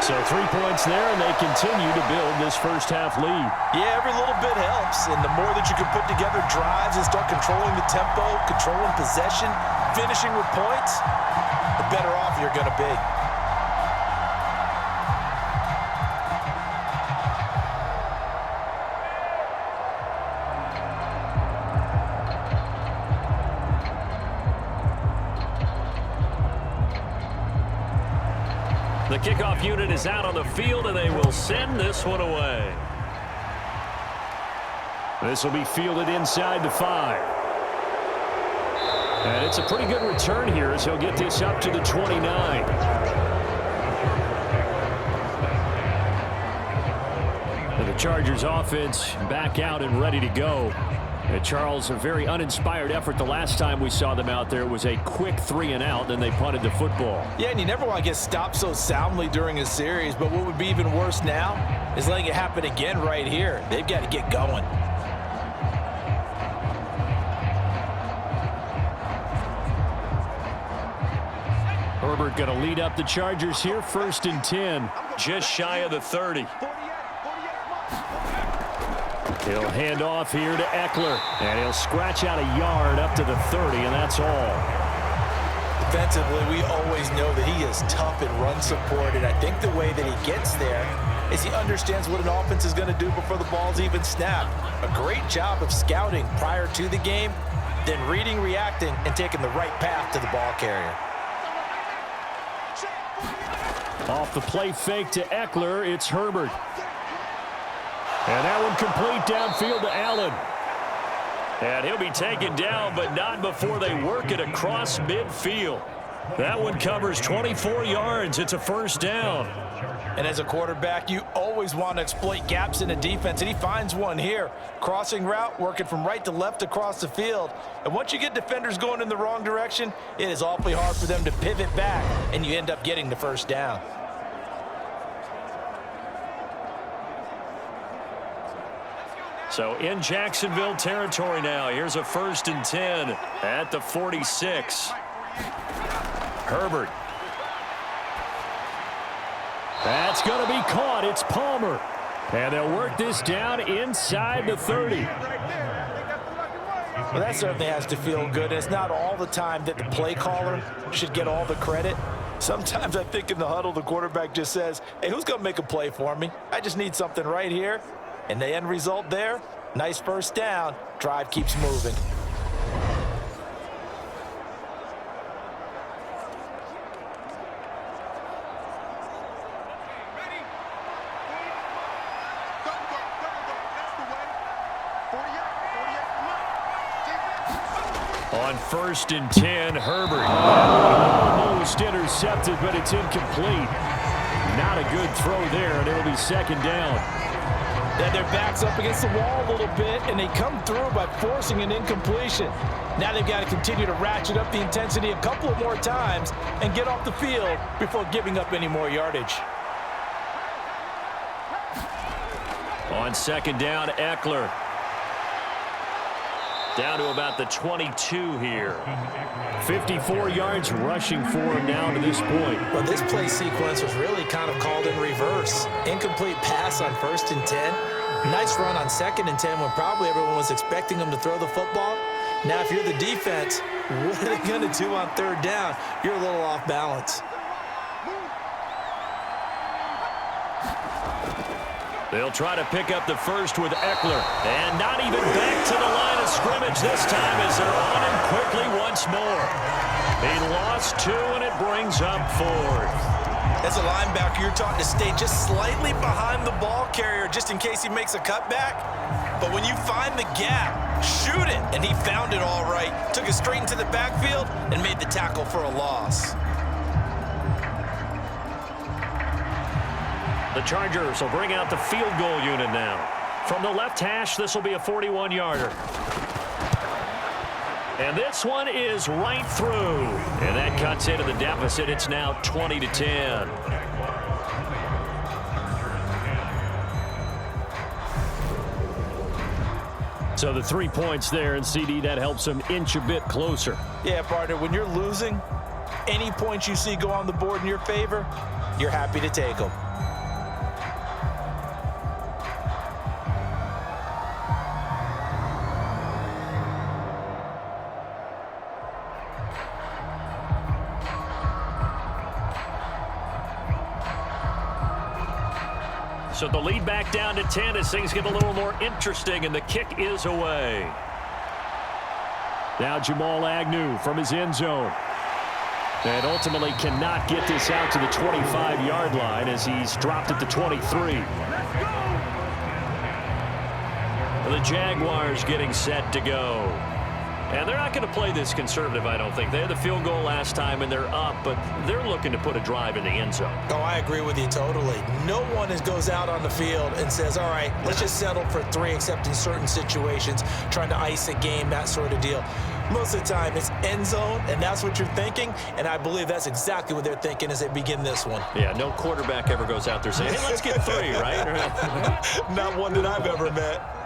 [SPEAKER 1] So 3 points there, and they continue to build this first-half lead.
[SPEAKER 2] Yeah, every little bit helps, and the more that you can put together drives and start controlling the tempo, controlling possession, finishing with points, the better off you're going to be.
[SPEAKER 1] The kickoff unit is out on the field, and they will send this one away. This will be fielded inside the 5. And it's a pretty good return here as he'll get this up to the 29. And the Chargers offense back out and ready to go. And Charles, a very uninspired effort the last time we saw them out there. It was a quick 3-and-out, then they punted the football.
[SPEAKER 2] Yeah, and you never want to get stopped so soundly during a series, but what would be even worse now is letting it happen again right here. They've got to get going.
[SPEAKER 1] Herbert going to lead up the Chargers here, 1st and 10, just shy of the 30. He'll hand off here to Eckler, and he'll scratch out a yard up to the 30, and that's all.
[SPEAKER 2] Defensively, we always know that he is tough in run support, and I think the way that he gets there is he understands what an offense is going to do before the ball's even snapped. A great job of scouting prior to the game, then reading, reacting, and taking the right path to the ball carrier.
[SPEAKER 1] Off the play fake to Eckler, it's Herbert. And that one complete downfield to Allen. And he'll be taken down, but not before they work it across midfield. That one covers 24 yards. It's a 1st down.
[SPEAKER 2] And as a quarterback, you always want to exploit gaps in a defense, and he finds one here. Crossing route, working from right to left across the field. And once you get defenders going in the wrong direction, it is awfully hard for them to pivot back, and you end up getting the 1st down.
[SPEAKER 1] So in Jacksonville territory now. Here's a 1st and 10 at the 46. Herbert. That's going to be caught. It's Palmer. And they'll work this down inside the 30.
[SPEAKER 2] Well, that certainly has to feel good. It's not all the time that the play caller should get all the credit. Sometimes I think in the huddle, the quarterback just says, hey, who's going to make a play for me? I just need something right here. And the end result there, nice 1st down. Drive keeps moving.
[SPEAKER 1] On 1st and 10, Herbert. Almost intercepted, but it's incomplete. Not a good throw there, and it'll be 2nd down.
[SPEAKER 2] Then their back's up against the wall a little bit, and they come through by forcing an incompletion. Now they've got to continue to ratchet up the intensity a couple of more times and get off the field before giving up any more yardage.
[SPEAKER 1] On 2nd down, Eckler. Down to about the 22 here. 54 yards rushing for him now to this point.
[SPEAKER 2] Well, this play sequence was really kind of called in reverse. Incomplete pass on 1st and 10. Nice run on 2nd and 10 when probably everyone was expecting him to throw the football. Now, if you're the defense, what are they going to do on 3rd down? You're a little off balance.
[SPEAKER 1] They'll try to pick up the first with Eckler. And not even back to the line of scrimmage this time as they're on him quickly once more. He lost 2, and it brings up 4th.
[SPEAKER 2] As a linebacker, you're taught to stay just slightly behind the ball carrier just in case he makes a cutback. But when you find the gap, shoot it. And he found it all right. Took it straight into the backfield and made the tackle for a loss.
[SPEAKER 1] The Chargers will bring out the field goal unit now. From the left hash, this will be a 41-yarder. And this one is right through. And that cuts into the deficit. It's now 20-10. So the 3 points there, and CD, that helps them inch a bit closer.
[SPEAKER 2] Yeah, partner, when you're losing, any points you see go on the board in your favor, you're happy to take them.
[SPEAKER 1] So the lead back down to 10 as things get a little more interesting, and the kick is away. Now Jamal Agnew from his end zone. And ultimately cannot get this out to the 25-yard line as he's dropped at the 23. The Jaguars getting set to go. And they're not going to play this conservative, I don't think. They had the field goal last time, and they're up, but they're looking to put a drive in the end zone.
[SPEAKER 2] Oh, I agree with you totally. No one goes out on the field and says, all right, let's just settle for 3, except in certain situations, trying to ice a game, that sort of deal. Most of the time, it's end zone, and that's what you're thinking, and I believe that's exactly what they're thinking as they begin this one.
[SPEAKER 1] Yeah, no quarterback ever goes out there saying, hey, let's get 3, right?
[SPEAKER 2] Not one that I've ever met.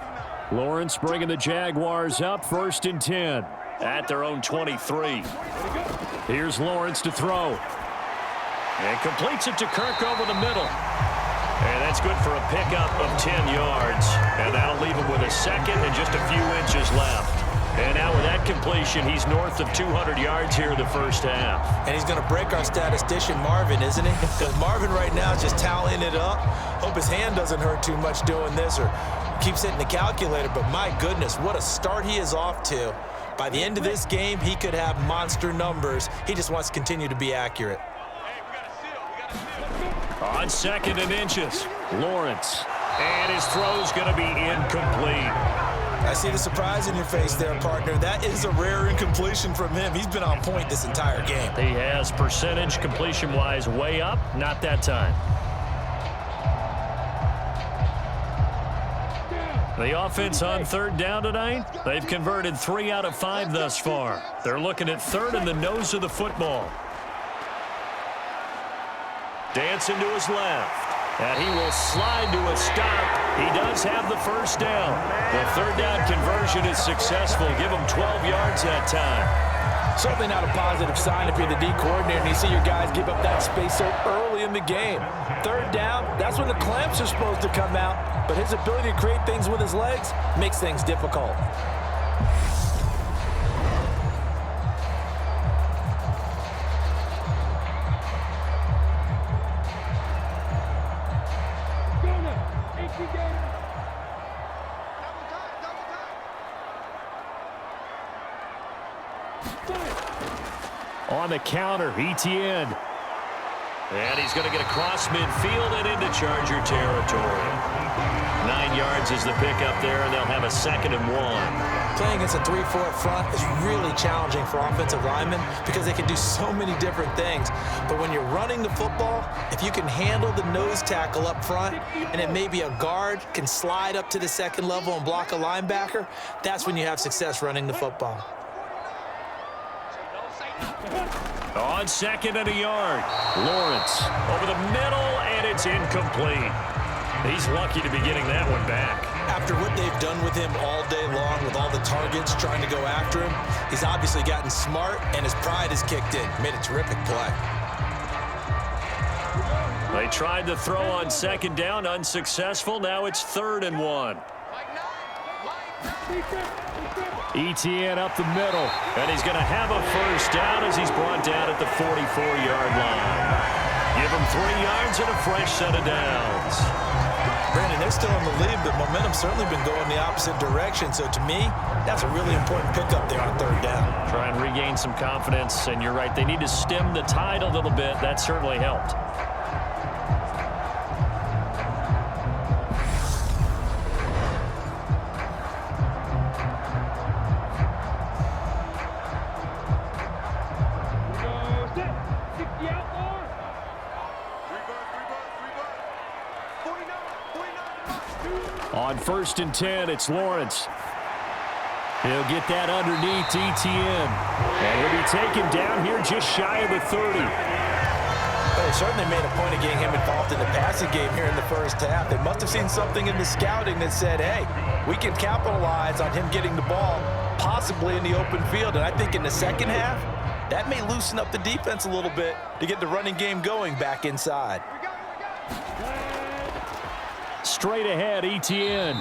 [SPEAKER 1] Lawrence bringing the Jaguars up, 1st and 10 at their own 23. Here's Lawrence to throw. And completes it to Kirk over the middle. And that's good for a pickup of 10 yards. And that'll leave him with a 2nd and just a few inches left. And now with that completion, he's north of 200 yards here in the first half.
[SPEAKER 2] And he's going to break our statistician, Marvin, isn't he? Because Marvin right now is just tallying it up. Hope his hand doesn't hurt too much doing this or keeps hitting the calculator. But my goodness, what a start he is off to. By the end of this game, he could have monster numbers. He just wants to continue to be accurate.
[SPEAKER 1] On 2nd and inches, Lawrence. And his throw's going to be incomplete.
[SPEAKER 2] I see the surprise in your face there, partner. That is a rare incompletion from him. He's been on point this entire game.
[SPEAKER 1] He has percentage completion-wise way up. Not that time. The offense on 3rd down tonight, they've converted 3 out of 5 thus far. They're looking at 3rd in the nose of the football. Dancing to his left. And he will slide to a stop. He does have the 1st down. The 3rd down conversion is successful. Give him 12 yards that time.
[SPEAKER 2] Certainly not a positive sign if you're the D coordinator and you see your guys give up that space so early in the game. 3rd down, that's when the clamps are supposed to come out. But his ability to create things with his legs makes things difficult.
[SPEAKER 1] On the counter, Etienne. And he's going to get across midfield and into Charger territory. 9 yards is the pickup there, and they'll have a 2nd and 1.
[SPEAKER 2] Playing against a 3-4 front is really challenging for offensive linemen because they can do so many different things. But when you're running the football, if you can handle the nose tackle up front and it may be a guard can slide up to the 2nd level and block a linebacker, that's when you have success running the football.
[SPEAKER 1] On 2nd and a yard, Lawrence over the middle, and it's incomplete. He's lucky to be getting that one back.
[SPEAKER 2] After what they've done with him all day long with all the targets trying to go after him, he's obviously gotten smart, and his pride has kicked in. Made a terrific play.
[SPEAKER 1] They tried to throw on second down, unsuccessful. Now it's 3rd and 1. Etienne up the middle, and he's going to have a first down as he's brought down at the 44-yard line. Give him 3 yards and a fresh set of downs.
[SPEAKER 2] Brandon, they're still in the lead, but momentum's certainly been going the opposite direction. So to me, that's a really important pickup there on 3rd down.
[SPEAKER 1] Try and regain some confidence, and you're right. They need to stem the tide a little bit. That certainly helped. On 1st and 10, it's Lawrence. He'll get that underneath Etienne. And he'll be taken down here just shy of the 30.
[SPEAKER 2] Well, they certainly made a point of getting him involved in the passing game here in the first half. They must have seen something in the scouting that said, hey, we can capitalize on him getting the ball, possibly in the open field. And I think in the second half, that may loosen up the defense a little bit to get the running game going back inside.
[SPEAKER 1] Straight ahead, Etienne.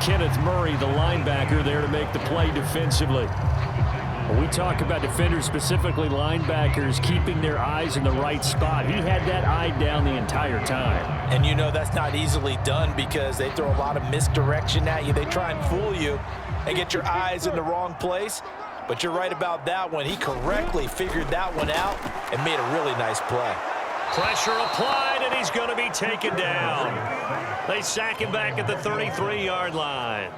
[SPEAKER 1] Kenneth Murray, the linebacker, there to make the play defensively. When we talk about defenders, specifically linebackers, keeping their eyes in the right spot, he had that eye down the entire time.
[SPEAKER 2] And you know that's not easily done because they throw a lot of misdirection at you. They try and fool you and get your eyes in the wrong place. But you're right about that one. He correctly figured that one out and made a really nice play.
[SPEAKER 1] Pressure applied, and he's going to be taken down. They sack him back at the 33-yard line.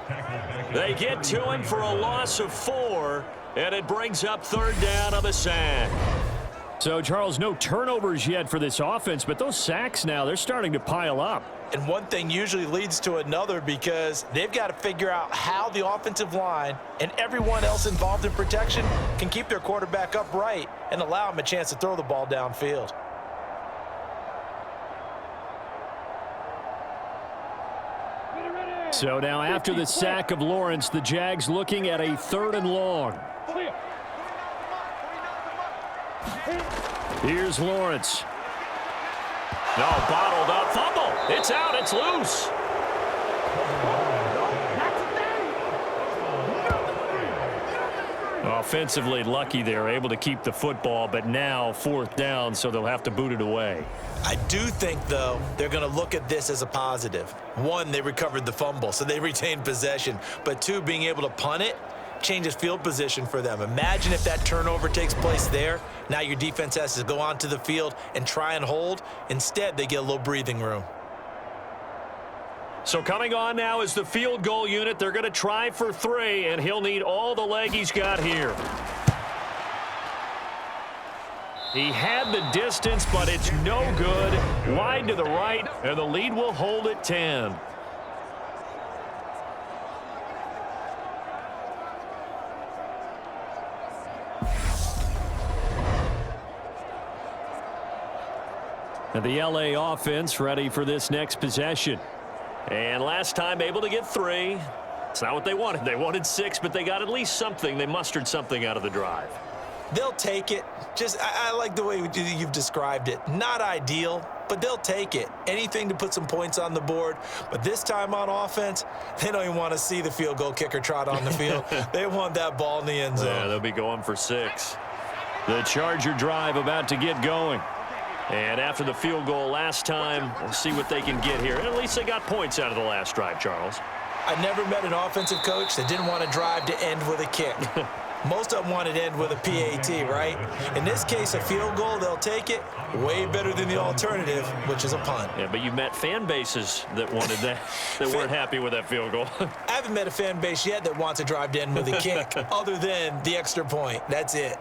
[SPEAKER 1] They get to him for a loss of 4, and it brings up 3rd down on the sack. So, Charles, no turnovers yet for this offense, but those sacks now, they're starting to pile up.
[SPEAKER 2] And one thing usually leads to another because they've got to figure out how the offensive line and everyone else involved in protection can keep their quarterback upright and allow him a chance to throw the ball downfield.
[SPEAKER 1] So now after the sack of Lawrence, the Jags looking at a 3rd and long. Here's Lawrence. No, bottled up. Fumble. It's out. It's loose. Offensively lucky they're able to keep the football, but now 4th down, so they'll have to boot it away.
[SPEAKER 2] I do think, though, they're going to look at this as a positive. 1, they recovered the fumble, so they retained possession. But 2, being able to punt it changes field position for them. Imagine if that turnover takes place there. Now your defense has to go onto the field and try and hold. Instead, they get a little breathing room.
[SPEAKER 1] So coming on now is the field goal unit. They're going to try for 3, and he'll need all the leg he's got here. He had the distance, but it's no good. Wide to the right, and the lead will hold at 10. And the LA offense ready for this next possession. And last time able to get 3. It's not what they wanted. They wanted 6, but they got at least something. They mustered something out of the drive.
[SPEAKER 2] They'll take it. I like the way you've described it. Not ideal, but they'll take it. Anything to put some points on the board. But this time on offense, they don't even want to see the field goal kicker trot on the field. They want that ball in the end zone.
[SPEAKER 1] Yeah, they'll be going for 6. The Charger drive about to get going. And after the field goal last time, we'll see what they can get here. And at least they got points out of the last drive, Charles.
[SPEAKER 2] I never met an offensive coach that didn't want to drive to end with a kick. Most of them wanted to end with a PAT, right? In this case, a field goal, they'll take it. Way better than the alternative, which is a punt.
[SPEAKER 1] Yeah, but you've met fan bases that wanted that, that weren't happy with that field goal.
[SPEAKER 2] I haven't met a fan base yet that wants to drive to end with a kick, other than the extra point. That's it.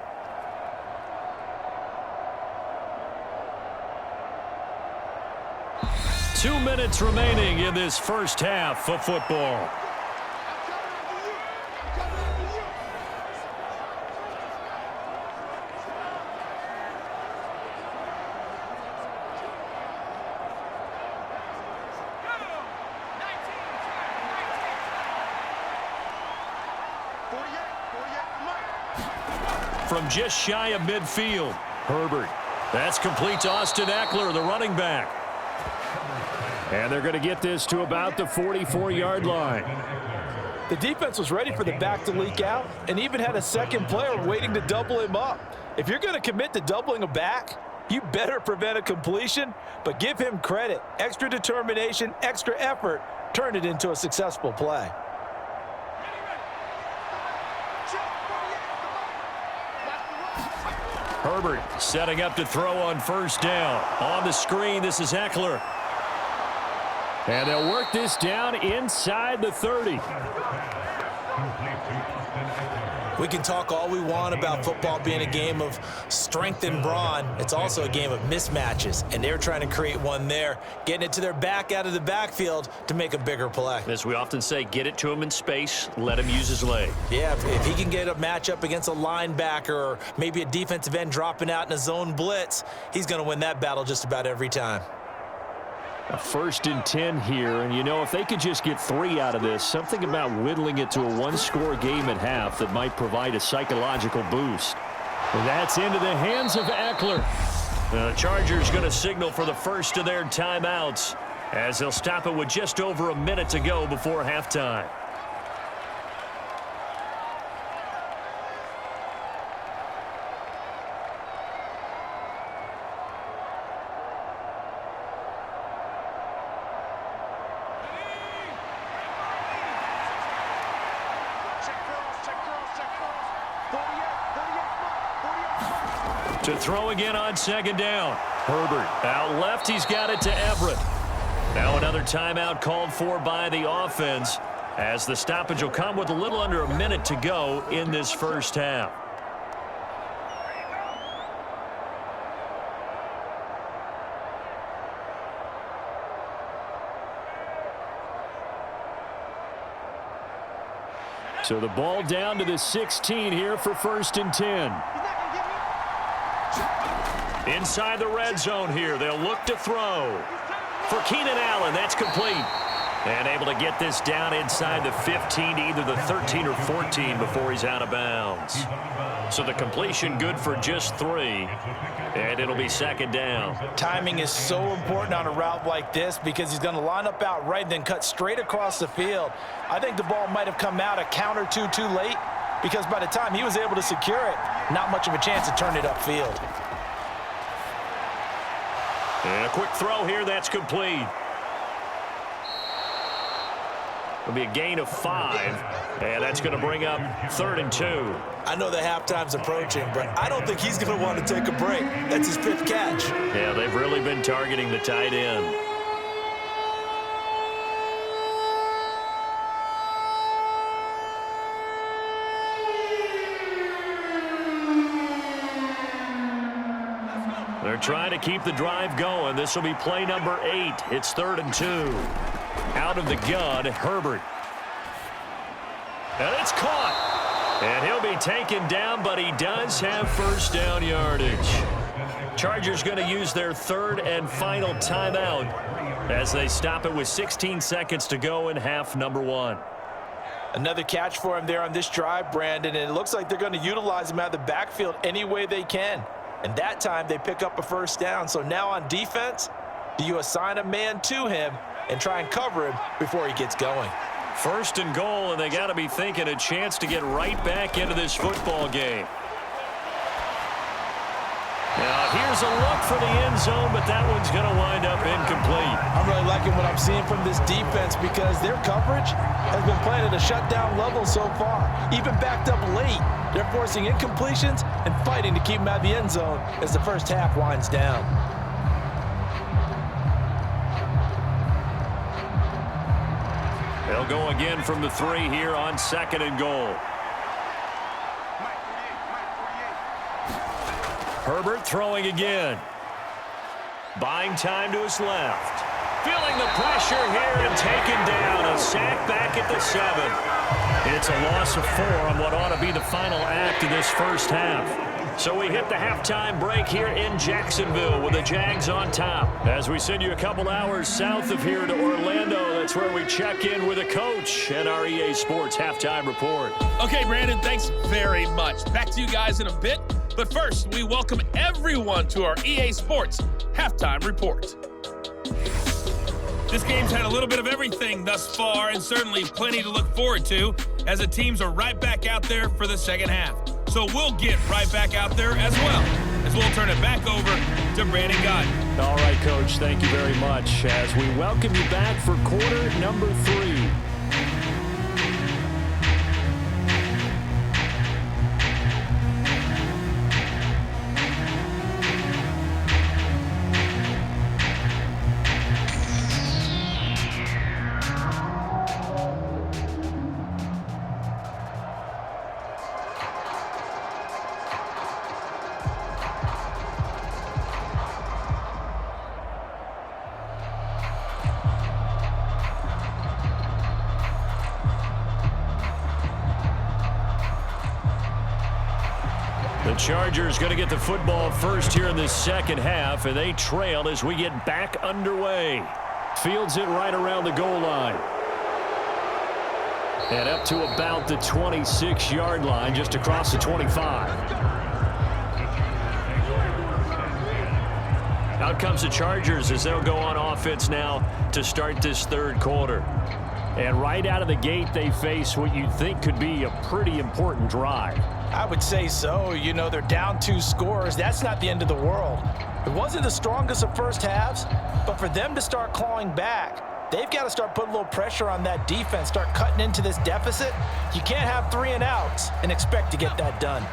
[SPEAKER 1] Two minutes remaining in this first half of football. From just shy of midfield, Herbert That's complete to Austin Eckler, the running back. And they're going to get this to about the 44-yard line.
[SPEAKER 2] The defense was ready for the back to leak out and even had a second player waiting to double him up. If you're going to commit to doubling a back, you better prevent a completion, but give him credit. Extra determination, extra effort turned it into a successful play.
[SPEAKER 1] Herbert setting up to throw on first down. On the screen, this is Eckler. And they'll work this down inside the 30.
[SPEAKER 2] We can talk all we want about football being a game of strength and brawn. It's also a game of mismatches, and they're trying to create one there, getting it to their back out of the backfield to make a bigger play.
[SPEAKER 1] As we often say, get it to him in space, let him use his leg.
[SPEAKER 2] Yeah, if he can get a matchup against a linebacker or maybe a defensive end dropping out in a zone blitz, he's going to win that battle just about every time.
[SPEAKER 1] A 1st and 10 here, and you know, if they could just get 3 out of this, something about whittling it to a one-score game at half that might provide a psychological boost. And that's into the hands of Eckler. The Chargers going to signal for the first of their timeouts as they'll stop it with just over a minute to go before halftime. To throw again on second down. Herbert out left. He's got it to Everett. Now another timeout called for by the offense as the stoppage will come with a little under a minute to go in this first half. So the ball down to the 16 here for 1st and 10. Inside the red zone here, they'll look to throw. For Keenan Allen, that's complete. And able to get this down inside the 15 to either the 13 or 14 before he's out of bounds. So the completion good for just 3. And it'll be second down.
[SPEAKER 2] Timing is so important on a route like this because he's going to line up out right and then cut straight across the field. I think the ball might have come out a count or two too late because by the time he was able to secure it, not much of a chance to turn it upfield.
[SPEAKER 1] And a quick throw here, that's complete. It'll be a gain of 5, and that's going to bring up 3rd and 2.
[SPEAKER 2] I know the halftime's approaching, but I don't think he's going to want to take a break. That's his 5th catch.
[SPEAKER 1] Yeah, they've really been targeting the tight end. They're trying to keep the drive going. This will be play number 8. It's 3rd and 2. Out of the gun, Herbert. And it's caught. And he'll be taken down, but he does have first down yardage. Chargers going to use their 3rd and final timeout as they stop it with 16 seconds to go in half number 1.
[SPEAKER 2] Another catch for him there on this drive, Brandon, and it looks like they're going to utilize him out of the backfield any way they can. And that time they pick up a first down. So now on defense, do you assign a man to him and try and cover him before he gets going?
[SPEAKER 1] 1st and goal, and they got to be thinking a chance to get right back into this football game. Now here's a look for the end zone, but that one's going to wind up incomplete.
[SPEAKER 2] I'm really liking what I'm seeing from this defense because their coverage has been playing at a shutdown level so far. Even backed up late, they're forcing incompletions and fighting to keep them out of the end zone as the first half winds down.
[SPEAKER 1] They'll go again from the 3 here on 2nd and goal. Herbert throwing again. Buying time to his left. Feeling the pressure here and taken down. A sack back at the 7. It's a loss of 4 on what ought to be the final act of this first half. So we hit the halftime break here in Jacksonville with the Jags on top. As we send you a couple hours south of here to Orlando, that's where we check in with a coach and our EA Sports halftime report.
[SPEAKER 4] Okay, Brandon, thanks very much. Back to you guys in a bit. But first, we welcome everyone to our EA Sports Halftime Report. This game's had a little bit of everything thus far, and certainly plenty to look forward to, as the teams are right back out there for the second half. So we'll get right back out there as well, as we'll turn it back over to Brandon Godden.
[SPEAKER 1] All right, Coach, thank you very much as we welcome you back for quarter number 3. The Chargers going to get the football first here in this second half, and they trail as we get back underway. Fields it right around the goal line. And up to about the 26-yard line, just across the 25. Out comes the Chargers as they'll go on offense now to start this third quarter. And right out of the gate, they face what you'd think could be a pretty important drive.
[SPEAKER 2] I would say so. You know, they're down 2 scores. That's not the end of the world. It wasn't the strongest of first halves, but for them to start clawing back, they've got to start putting a little pressure on that defense, start cutting into this deficit. You can't have 3 and outs and expect to get that done.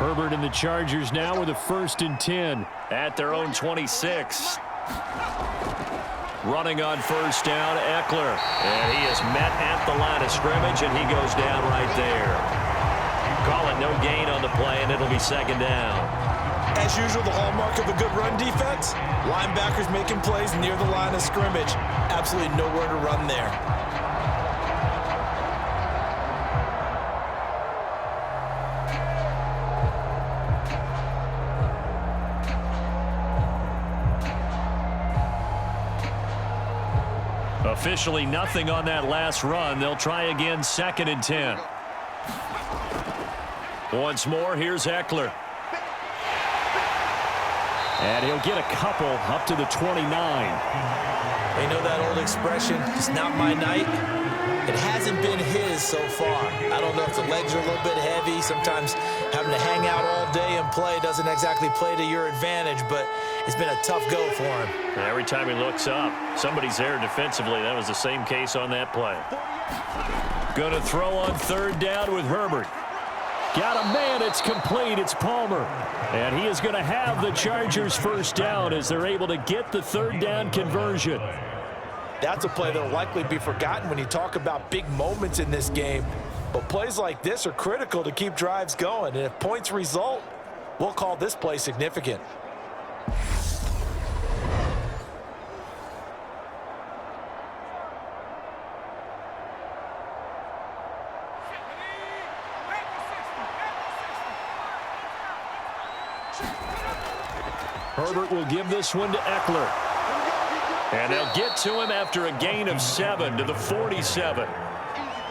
[SPEAKER 1] Herbert and the Chargers now with a 1st and 10 at their own 26. Running on first down, Eckler. And he is met at the line of scrimmage, and he goes down right there. Call it no gain on the play, and it'll be second down.
[SPEAKER 2] As usual, the hallmark of a good run defense, linebackers making plays near the line of scrimmage. Absolutely nowhere to run there.
[SPEAKER 1] Officially nothing on that last run. They'll try again, 2nd and 10. Once more, here's Eckler. And he'll get a couple up to the 29.
[SPEAKER 2] They know that old expression, it's not my night. It hasn't been his so far. I don't know if the legs are a little bit heavy. Sometimes having to hang out all day and play doesn't exactly play to your advantage, but it's been a tough go for him.
[SPEAKER 1] Every time he looks up, somebody's there defensively. That was the same case on that play. Going to throw on 3rd down with Herbert. Got a man, it's complete, it's Palmer. And he is going to have the Chargers 1st down as they're able to get the 3rd down conversion.
[SPEAKER 2] That's a play that will likely be forgotten when you talk about big moments in this game. But plays like this are critical to keep drives going. And if points result, we'll call this play significant.
[SPEAKER 1] Herbert will give this one to Eckler. And they'll get to him after a gain of 7 to the 47.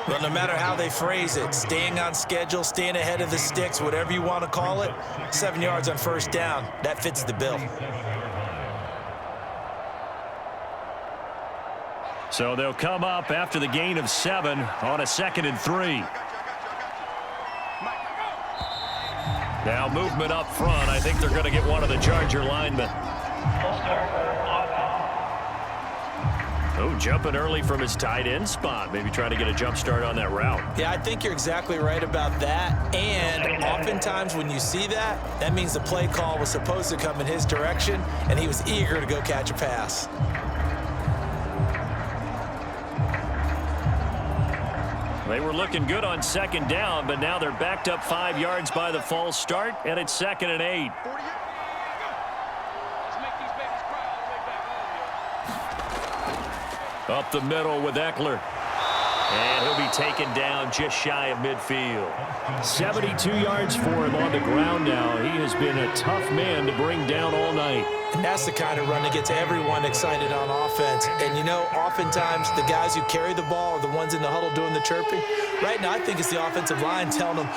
[SPEAKER 2] Well, no matter how they phrase it, staying on schedule, staying ahead of the sticks, whatever you want to call it, 7 yards on 1st down, that fits the bill.
[SPEAKER 1] So they'll come up after the gain of 7 on a 2nd and 3. Now movement up front. I think they're going to get one of the Charger linemen. Oh, jumping early from his tight end spot. Maybe trying to get a jump start on that route.
[SPEAKER 2] Yeah, I think you're exactly right about that. And oftentimes when you see that, that means the play call was supposed to come in his direction, and he was eager to go catch a pass.
[SPEAKER 1] They were looking good on 2nd down, but now they're backed up 5 yards by the false start, and it's 2nd and 8. Up the middle with Eckler. And he'll be taken down just shy of midfield. 72 yards for him on the ground now. He has been a tough man to bring down all night.
[SPEAKER 2] And that's the kind of run that gets everyone excited on offense. And, you know, oftentimes the guys who carry the ball are the ones in the huddle doing the chirping. Right now, I think it's the offensive line telling them,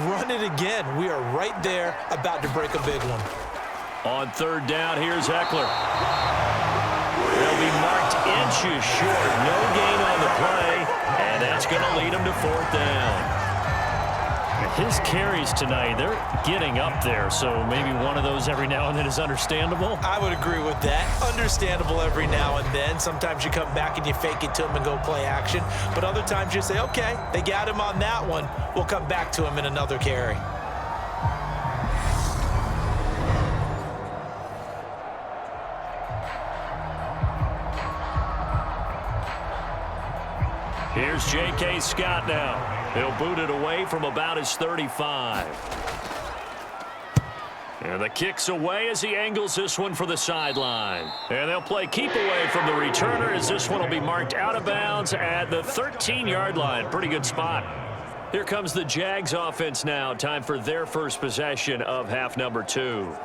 [SPEAKER 2] run it again. We are right there about to break a big one.
[SPEAKER 1] On third down, here's Eckler. They'll be marked inches short. No gain on the play, and that's going to lead him to fourth down. His carries tonight, they're getting up there, so maybe one of those every now and then is understandable.
[SPEAKER 2] I would agree with that. Understandable every now and then. Sometimes you come back and you fake it to him and go play action. But other times you say, okay, they got him on that one. We'll come back to him in another carry.
[SPEAKER 1] Here's J.K. Scott now. He'll boot it away from about his 35. And the kick's away as he angles this one for the sideline. And they'll play keep away from the returner as this one will be marked out of bounds at the 13-yard line. Pretty good spot. Here comes the Jags offense now. Time for their first possession of half number 2.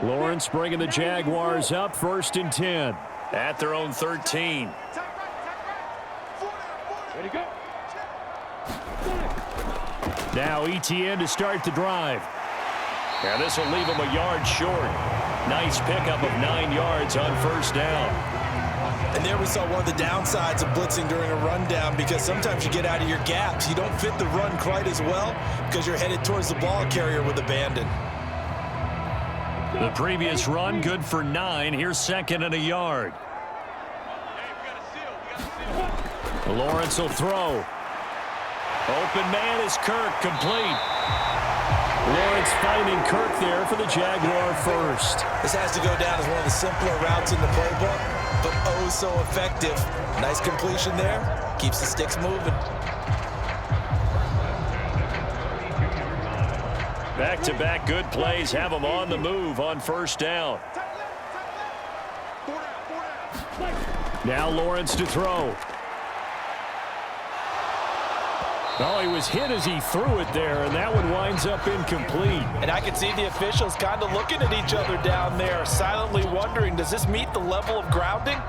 [SPEAKER 1] Lawrence bringing the Jaguars up, 1st and 10 at their own 13. Now ETN to start the drive. Yeah, this will leave him a yard short. Nice pickup of 9 yards on 1st down.
[SPEAKER 2] And there we saw one of the downsides of blitzing during a rundown, because sometimes you get out of your gaps. You don't fit the run quite as well because you're headed towards the ball carrier with abandon.
[SPEAKER 1] The previous run good for 9. Here's 2nd and a yard. Lawrence will throw. Open man is Kirk, complete. Lawrence finding Kirk there for the Jaguar first.
[SPEAKER 2] This has to go down as one of the simpler routes in the playbook, but oh so effective. Nice completion there. Keeps the sticks moving.
[SPEAKER 1] Back-to-back good plays have them on the move on 1st down. Now Lawrence to throw. Oh, he was hit as he threw it there, and that one winds up incomplete.
[SPEAKER 2] And I can see the officials kind of looking at each other down there, silently wondering, does this meet the level of grounding?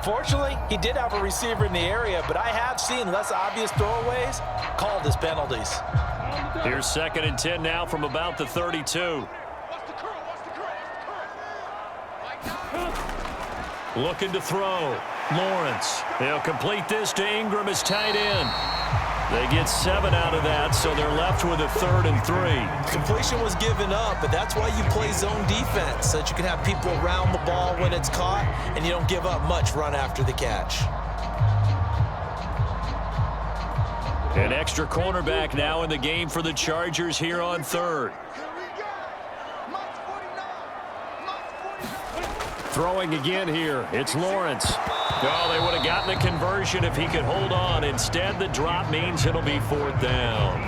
[SPEAKER 2] Fortunately, he did have a receiver in the area, but I have seen less obvious throwaways called as penalties.
[SPEAKER 1] Here's 2nd and 10 now from about the 32. Looking to throw. Lawrence. They'll complete this to Ingram as tight end. They get 7 out of that, so they're left with a 3rd and 3.
[SPEAKER 2] Completion was given up, but that's why you play zone defense, so that you can have people around the ball when it's caught, and you don't give up much run after the catch.
[SPEAKER 1] An extra cornerback now in the game for the Chargers here on 3rd. Throwing again here. It's Lawrence. Oh, they would have gotten the conversion if he could hold on. Instead, the drop means it'll be 4th down.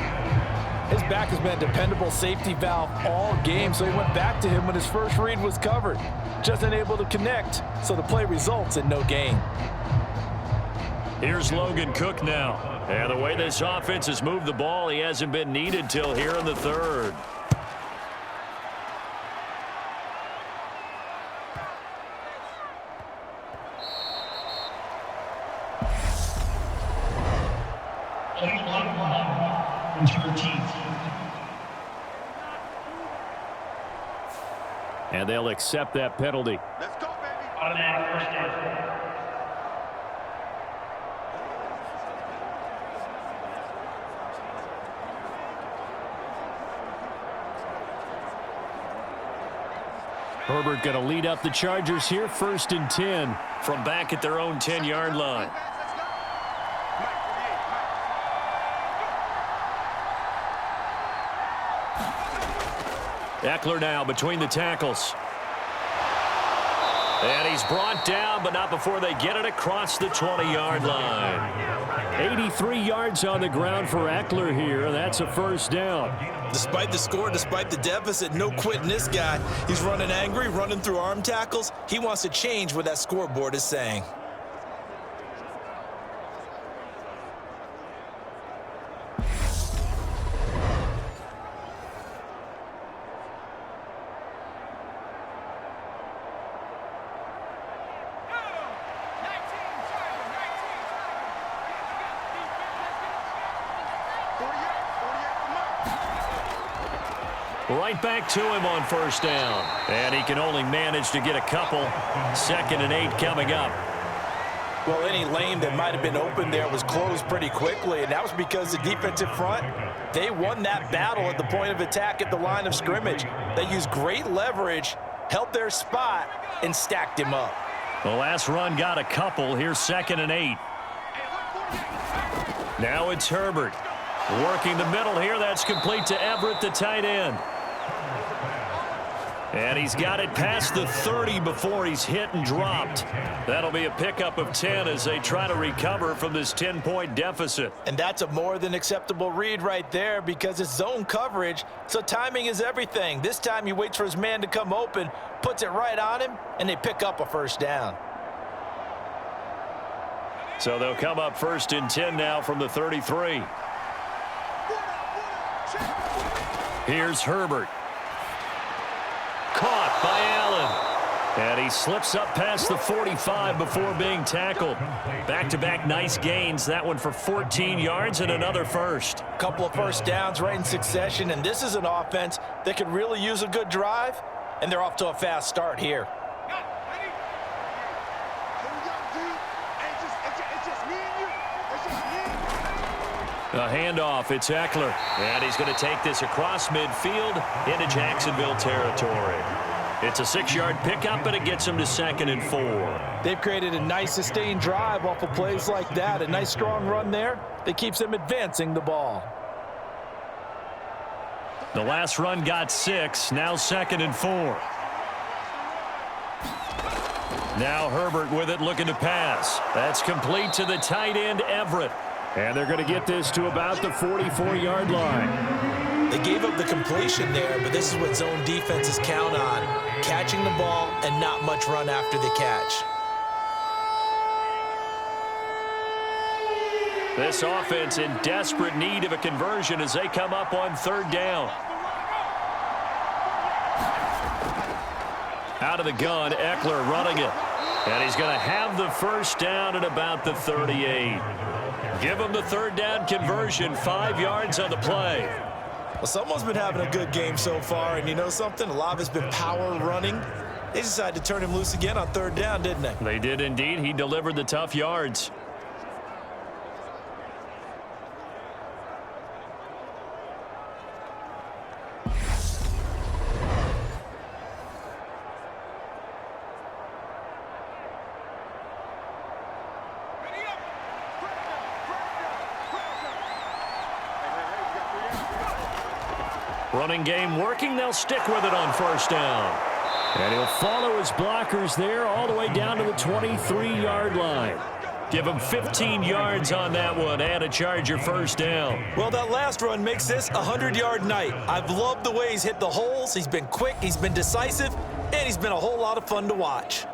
[SPEAKER 5] His back has been a dependable safety valve all game, so he went back to him when his first read was covered. Just unable to connect, so the play results in no gain.
[SPEAKER 1] Here's Logan Cook now. And the way this offense has moved the ball, he hasn't been needed till here in the 3rd. And they'll accept that penalty.
[SPEAKER 3] Let's go, baby. Automatic 1st down.
[SPEAKER 1] Herbert going to lead up the Chargers here, 1st and 10 from back at their own 10-yard line. Eckler now between the tackles. And he's brought down, but not before they get it across the 20-yard line. 83 yards on the ground for Eckler here. That's a first down.
[SPEAKER 2] Despite the score, despite the deficit, no quitting this guy. He's running angry, running through arm tackles. He wants to change what that scoreboard is saying.
[SPEAKER 1] Right back to him on first down. And he can only manage to get a couple. 2nd and 8 coming up.
[SPEAKER 2] Well, any lane that might have been open there was closed pretty quickly, and that was because the defensive front, they won that battle at the point of attack at the line of scrimmage. They used great leverage, held their spot, and stacked him up.
[SPEAKER 1] The last run got a couple. Here's 2nd and 8. Now it's Herbert. Working the middle here. That's complete to Everett, the tight end. And he's got it past the 30 before he's hit and dropped. That'll be a pickup of 10 as they try to recover from this 10-point deficit.
[SPEAKER 2] And that's a more than acceptable read right there because it's zone coverage, so timing is everything. This time he waits for his man to come open, puts it right on him, and they pick up a first down.
[SPEAKER 1] So they'll come up 1st and 10 now from the 33. Here's Herbert. Caught by Allen. And he slips up past the 45 before being tackled. Back-to-back nice gains. That one for 14 yards and another first.
[SPEAKER 2] Couple of first downs right in succession, and this is an offense that could really use a good drive, and they're off to a fast start here.
[SPEAKER 1] A handoff, it's Eckler. And he's going to take this across midfield into Jacksonville territory. It's a 6-yard pickup, and it gets him to 2nd and 4.
[SPEAKER 2] They've created a nice sustained drive off of plays like that. A nice strong run there that keeps them advancing the ball.
[SPEAKER 1] The last run got 6, now 2nd and 4. Now Herbert with it, looking to pass. That's complete to the tight end, Everett. And they're going to get this to about the 44-yard line.
[SPEAKER 2] They gave up the completion there, but this is what zone defenses count on. Catching the ball and not much run after the catch.
[SPEAKER 1] This offense in desperate need of a conversion as they come up on 3rd down. Out of the gun, Eckler running it. And he's going to have the first down at about the 38. Give him the 3rd down conversion, 5 yards on the play.
[SPEAKER 2] Well, someone's been having a good game so far, and you know something? A lot of it's been power running. They decided to turn him loose again on 3rd down, didn't they?
[SPEAKER 1] They did indeed. He delivered the tough yards. Running game working. They'll stick with it on 1st down. And he'll follow his blockers there all the way down to the 23-yard line. Give him 15 yards on that one and a Charger first down.
[SPEAKER 2] Well, that last run makes this a 100-yard night. I've loved the way he's hit the holes. He's been quick, he's been decisive, and he's been a whole lot of fun to watch.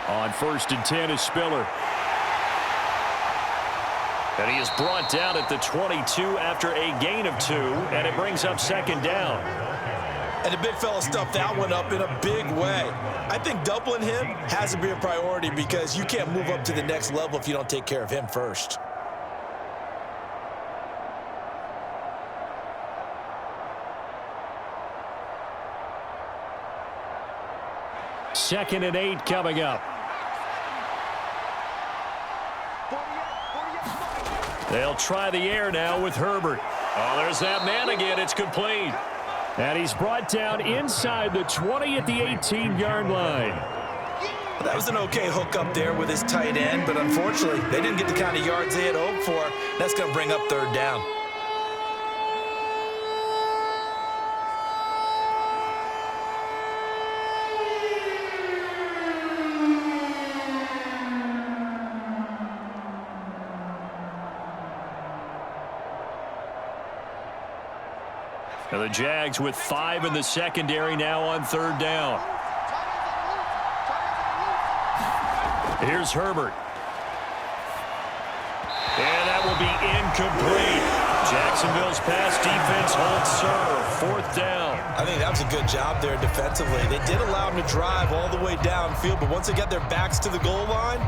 [SPEAKER 1] On 1st and 10 is Spiller. And he is brought down at the 22 after a gain of 2, and it brings up 2nd down.
[SPEAKER 2] And the big fella stuffed that one up in a big way. I think doubling him has to be a priority because you can't move up to the next level if you don't take care of him first.
[SPEAKER 1] Second and 8 coming up. They'll try the air now with Herbert. Oh, there's that man again. It's complete. And he's brought down inside the 20 at the 18-yard line.
[SPEAKER 2] That was an okay hook up there with his tight end, but unfortunately, they didn't get the kind of yards they had hoped for. That's going to bring up third down.
[SPEAKER 1] And the Jags with 5 in the secondary now on third down. Here's Herbert. And that will be incomplete. Jacksonville's pass defense holds serve. Fourth down.
[SPEAKER 2] I think that was a good job there defensively. They did allow them to drive all the way downfield, but once they got their backs to the goal line,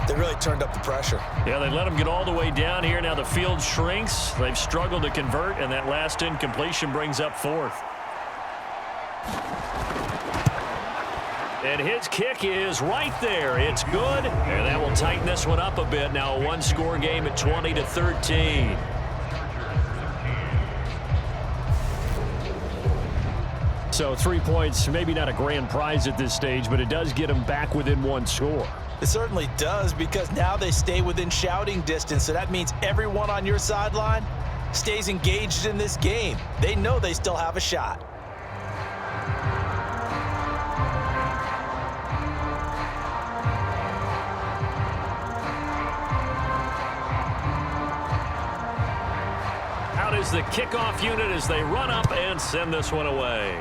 [SPEAKER 2] they really turned up the pressure.
[SPEAKER 1] Yeah, they let them get all the way down here. Now the field shrinks. They've struggled to convert, and that last incompletion brings up fourth. And his kick is right there. It's good, and that will tighten this one up a bit. Now a one-score game at 20-13. So 3 points, maybe not a grand prize at this stage, but it does get them back within one score.
[SPEAKER 2] It certainly does, because now they stay within shouting distance, so that means everyone on your sideline stays engaged in this game. They know they still have a shot.
[SPEAKER 1] Out is the kickoff unit as they run up and send this one away.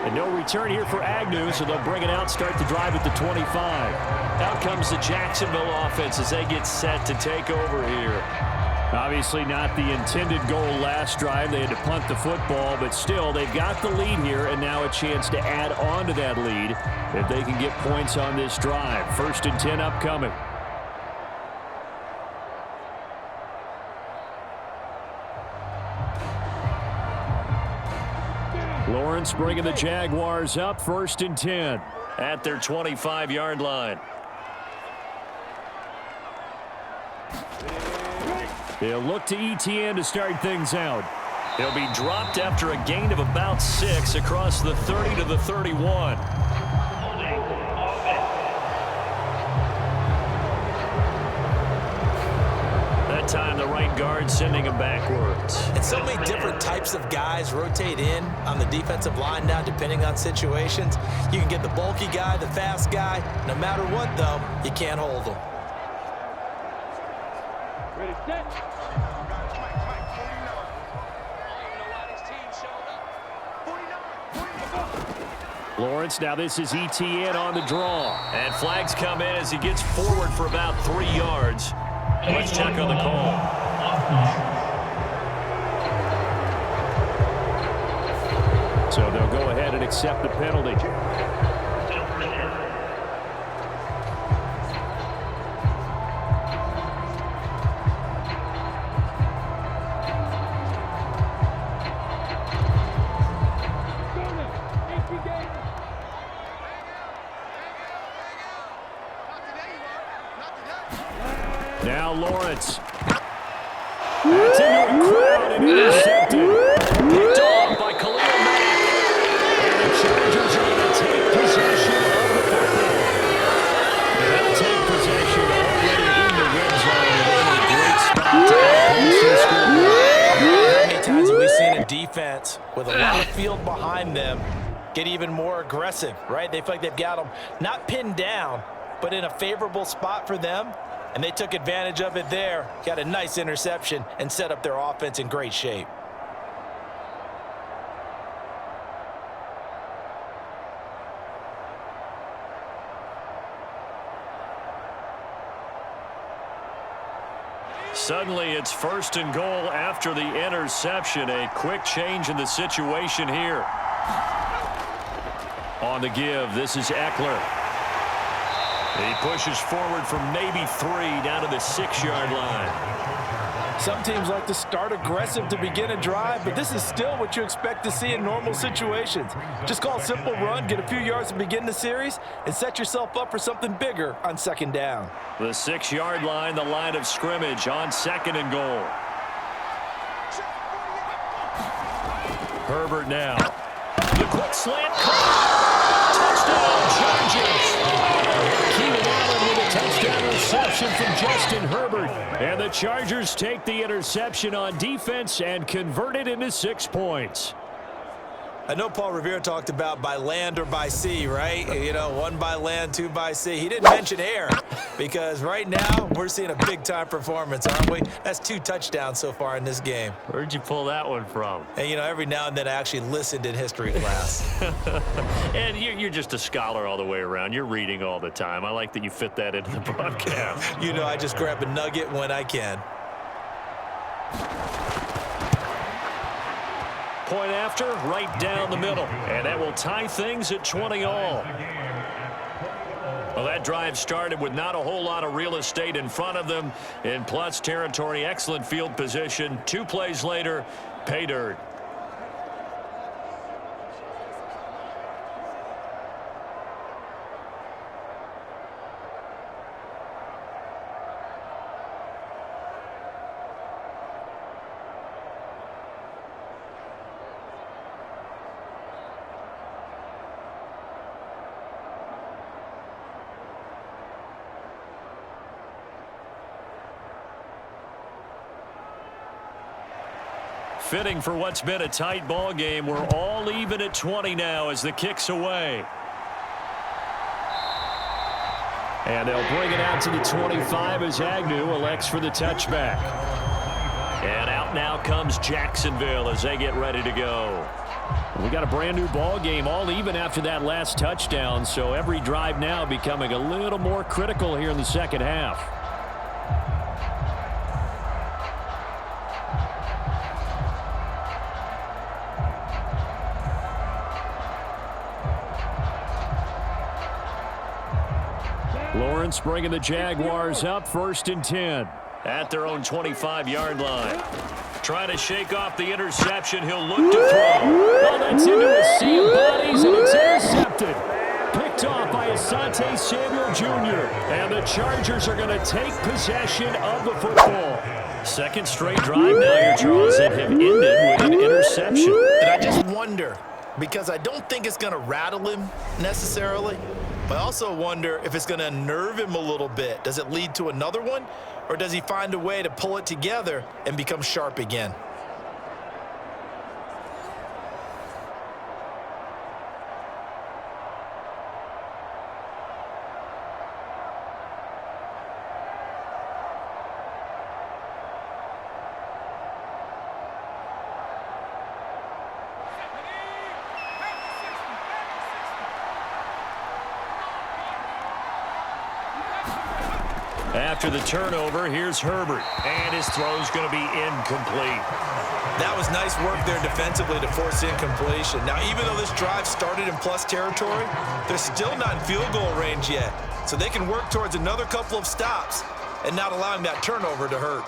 [SPEAKER 1] And no return here for Agnew, so they'll bring it out, start the drive at the 25. Out comes the Jacksonville offense as they get set to take over here. Obviously not the intended goal last drive. They had to punt the football, but still, they've got the lead here, and now a chance to add on to that lead if they can get points on this drive. 1st and 10 upcoming. Lawrence bringing the Jaguars up, 1st and 10 at their 25-yard line. They'll look to ETN to start things out. He'll be dropped after a gain of about 6 across the 30 to the 31. That time the right guard sending him backwards.
[SPEAKER 2] And so many different types of guys rotate in on the defensive line now, depending on situations. You can get the bulky guy, the fast guy. No matter what, though, you can't hold them.
[SPEAKER 3] Ready, set.
[SPEAKER 1] Lawrence, now this is ETN on the draw. And flags come in as he gets forward for about 3 yards. Let's check on the call. So they'll go ahead and accept the penalty. Now Lawrence. That's into a crowd and intercepted. Picked off by Khalil Mack. And the Chargers are going to take possession of the football. And they'll take possession already in the red zone. And in a great spot to pace and score.
[SPEAKER 2] How many times have we seen a defense with a lot of field behind them get even more aggressive, right? They feel like they've got them not pinned down, but in a favorable spot for them. And they took advantage of it there, got a nice interception, and set up their offense in great shape.
[SPEAKER 1] Suddenly it's 1st and goal after the interception. A quick change in the situation here. On the give, this is Eckler. He pushes forward from maybe 3 down to the 6-yard line.
[SPEAKER 5] Some teams like to start aggressive to begin a drive, but this is still what you expect to see in normal situations. Just call a simple run, get a few yards to begin the series, and set yourself up for something bigger on second down.
[SPEAKER 1] The 6-yard line, the line of scrimmage on 2nd and goal. Herbert now. The quick slant. Touchdown, Chargers. Keenan Allen with a touchdown reception from Justin Herbert. And the Chargers take the interception on defense and convert it into 6 points.
[SPEAKER 2] I know Paul Revere talked about by land or by sea, right? You know, 1 by land, 2 by sea. He didn't mention air because right now we're seeing a big-time performance, aren't we? That's 2 touchdowns so far in this game.
[SPEAKER 1] Where'd you pull that one from?
[SPEAKER 2] And, you know, every now and then I actually listened in history class.
[SPEAKER 1] And you're just a scholar all the way around. You're reading all the time. I like that you fit that into the broadcast.
[SPEAKER 2] You know, I just grab a nugget when I can.
[SPEAKER 1] Point after, right down the middle. And that will tie things at 20 all. Well, that drive started with not a whole lot of real estate in front of them. In plus territory, excellent field position. 2 plays later, pay dirt. Fitting for what's been a tight ball game. We're all even at 20 now as the kick's away. And they'll bring it out to the 25 as Agnew elects for the touchback. And out now comes Jacksonville as they get ready to go. We got a brand new ball game, all even after that last touchdown. So every drive now becoming a little more critical here in the second half. Lawrence bringing the Jaguars up 1st and 10 at their own 25-yard line. Trying to shake off the interception. He'll look to throw. Oh, that's into a sea of bodies, and it's intercepted. Picked off by Asante Samuel Jr. And the Chargers are going to take possession of the football. Second straight drive now here, Charles, that have ended with an interception.
[SPEAKER 2] And I just wonder, because I don't think it's going to rattle him necessarily, but I also wonder if it's going to unnerve him a little bit. Does it lead to another one, or does he find a way to pull it together and become sharp again?
[SPEAKER 1] After the turnover, here's Herbert, and his throw's going to be incomplete.
[SPEAKER 2] That was nice work there defensively to force incompletion. Now, even though this drive started in plus territory, they're still not in field goal range yet, so they can work towards another couple of stops and not allowing that turnover to hurt.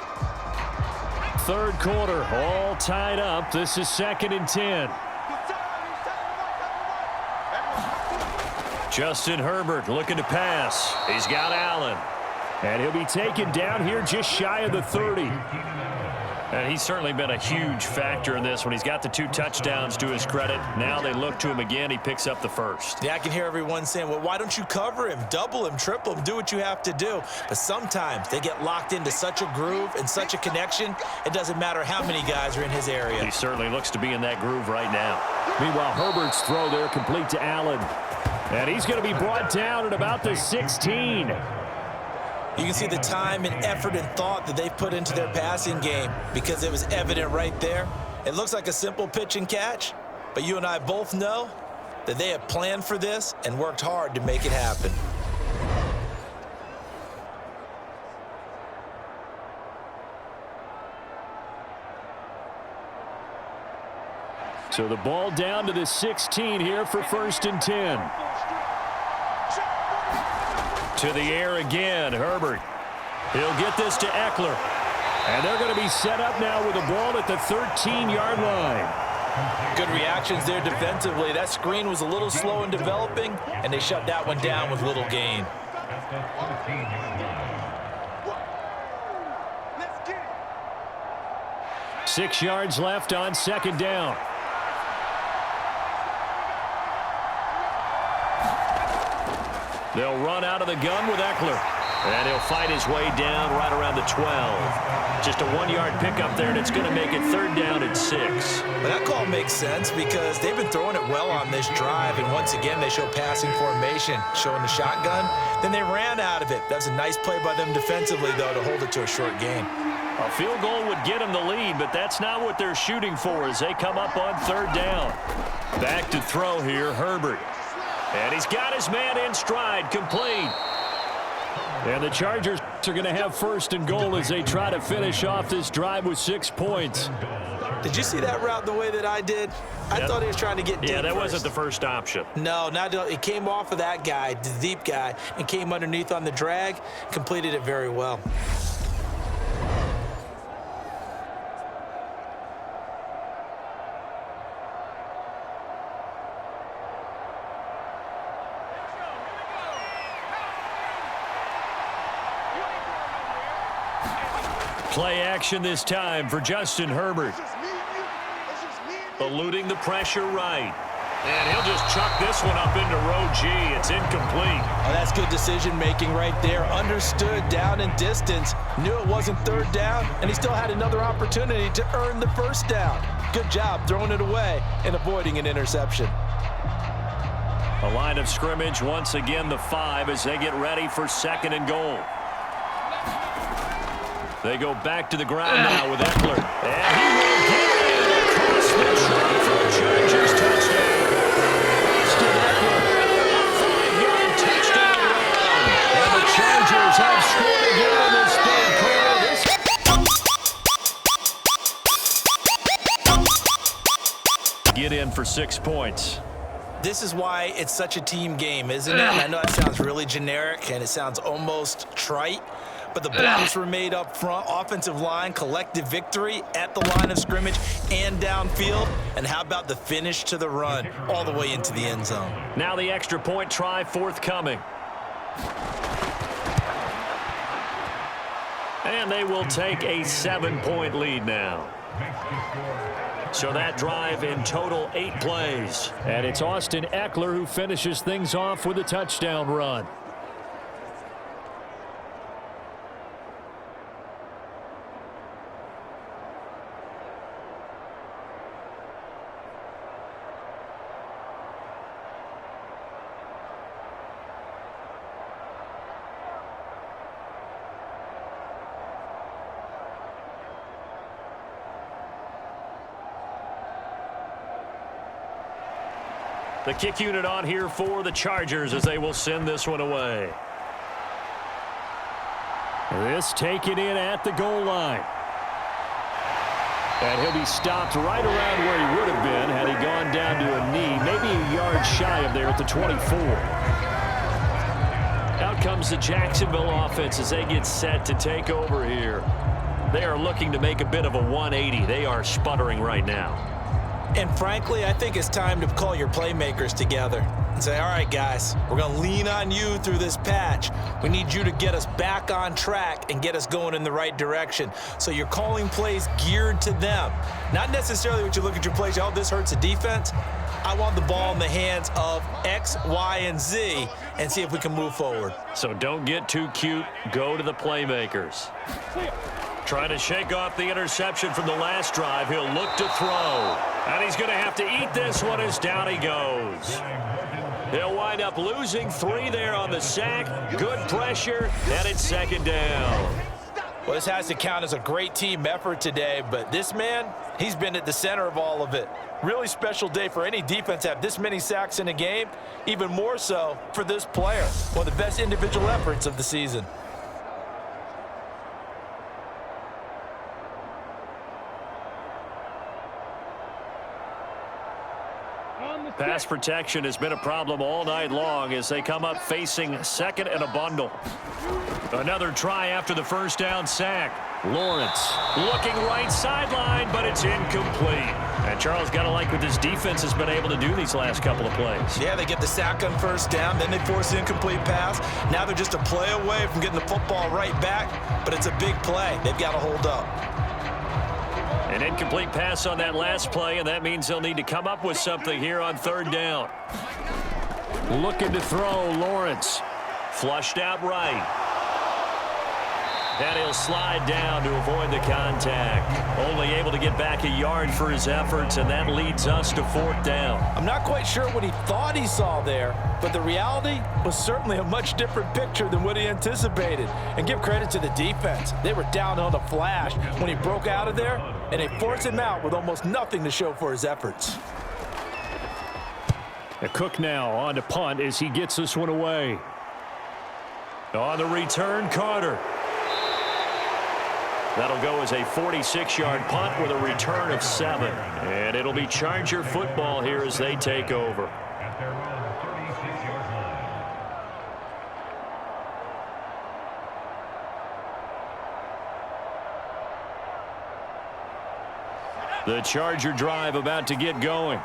[SPEAKER 1] Third quarter, all tied up. This is 2nd and 10. Justin Herbert looking to pass. He's got Allen. And he'll be taken down here just shy of the 30. And he's certainly been a huge factor in this when he's got the 2 touchdowns to his credit. Now they look to him again. He picks up the first.
[SPEAKER 2] Yeah, I can hear everyone saying, well, why don't you cover him, double him, triple him, do what you have to do. But sometimes they get locked into such a groove and such a connection, it doesn't matter how many guys are in his area.
[SPEAKER 1] He certainly looks to be in that groove right now. Meanwhile, Herbert's throw there complete to Allen. And he's going to be brought down at about the 16.
[SPEAKER 2] You can see the time and effort and thought that they've put into their passing game because it was evident right there. It looks like a simple pitch and catch, but you and I both know that they have planned for this and worked hard to make it happen.
[SPEAKER 1] So the ball down to the 16 here for 1st and 10. To the air again, Herbert. He'll get this to Eckler. And they're going to be set up now with the ball at the 13-yard line.
[SPEAKER 2] Good reactions there defensively. That screen was a little slow in developing, and they shut that one down with little gain.
[SPEAKER 3] Let's get it.
[SPEAKER 1] 6 yards left on second down. They'll run out of the gun with Eckler. And he'll fight his way down right around the 12. Just a 1-yard pickup there, and it's going to make it third down and 6.
[SPEAKER 2] Well, that call makes sense because they've been throwing it well on this drive, and once again they show passing formation, showing the shotgun. Then they ran out of it. That was a nice play by them defensively, though, to hold it to a short gain.
[SPEAKER 1] A field goal would get them the lead, but that's not what they're shooting for as they come up on third down. Back to throw here, Herbert. And he's got his man in stride, complete. And the Chargers are going to have first and goal as they try to finish off this drive with 6 points.
[SPEAKER 2] Did you see that route the way that I did? I thought he was trying to get deep.
[SPEAKER 1] Yeah, that
[SPEAKER 2] first.
[SPEAKER 1] wasn't the first option.
[SPEAKER 2] No, it came off of that guy, the deep guy, and came underneath on the drag, completed it very well.
[SPEAKER 1] Play action this time for Justin Herbert. Eluding the pressure right. And he'll just chuck this one up into row G. It's incomplete.
[SPEAKER 2] Oh, that's good decision-making right there. Understood down and distance. Knew it wasn't third down, and he still had another opportunity to earn the first down. Good job throwing it away and avoiding an interception.
[SPEAKER 1] A line of scrimmage once again the 5 as they get ready for second and goal. They go back to the ground now with Eckler. And he will get it across the track for the Chargers touchdown. Austin Eckler, a 5-yard touchdown run. And the Chargers have scored again in this third quarter. Get in for 6 points.
[SPEAKER 2] This is why it's such a team game, isn't it? I know that sounds really generic and it sounds almost trite, but the blocks were made up front, offensive line, collective victory at the line of scrimmage and downfield. And how about the finish to the run all the way into the end zone?
[SPEAKER 1] Now the extra point try forthcoming. And they will take a 7-point lead now. So that drive in total 8 plays. And it's Austin Eckler who finishes things off with a touchdown run. The kick unit on here for the Chargers as they will send this one away. This taken in at the goal line. And he'll be stopped right around where he would have been had he gone down to a knee, maybe a yard shy of there at the 24. Out comes the Jacksonville offense as they get set to take over here. They are looking to make a bit of a 180. They are sputtering right now.
[SPEAKER 2] And frankly, I think it's time to call your playmakers together and say, all right, guys, we're going to lean on you through this patch. We need you to get us back on track and get us going in the right direction. So you're calling plays geared to them. Not necessarily what you look at your plays, oh, this hurts the defense. I want the ball in the hands of X, Y, and Z and see if we can move forward.
[SPEAKER 1] So don't get too cute. Go to the playmakers. Trying to shake off the interception from the last drive. He'll look to throw. And he's going to have to eat this one as down he goes. They'll wind up losing 3 there on the sack. Good pressure, and it's second down.
[SPEAKER 2] Well, this has to count as a great team effort today, but this man, he's been at the center of all of it. Really special day for any defense to have this many sacks in a game, even more so for this player. One of the best individual efforts of the season.
[SPEAKER 3] On the
[SPEAKER 1] pass protection has been a problem all night long as they come up facing second and a bundle. Another try after the first down sack. Lawrence looking right sideline, but it's incomplete. And Charles, got to like what this defense has been able to do these last couple of plays.
[SPEAKER 2] Yeah, they get the sack on first down, then they force the incomplete pass. Now they're just a play away from getting the football right back, but it's a big play. They've got to hold up.
[SPEAKER 1] An incomplete pass on that last play, and that means they'll need to come up with something here on third down. Looking to throw, Lawrence. Flushed out right. And he'll slide down to avoid the contact. Only able to get back a yard for his efforts, and that leads us to fourth down.
[SPEAKER 5] I'm not quite sure what he thought he saw there, but the reality was certainly a much different picture than what he anticipated. And give credit to the defense. They were down on the flash when he broke out of there, and they forced him out with almost nothing to show for his efforts.
[SPEAKER 1] Cook now on to punt as he gets this one away. On the return, Carter. That'll go as a 46-yard punt with a return of 7. And it'll be Charger football here as they take over. The Charger drive about to get going.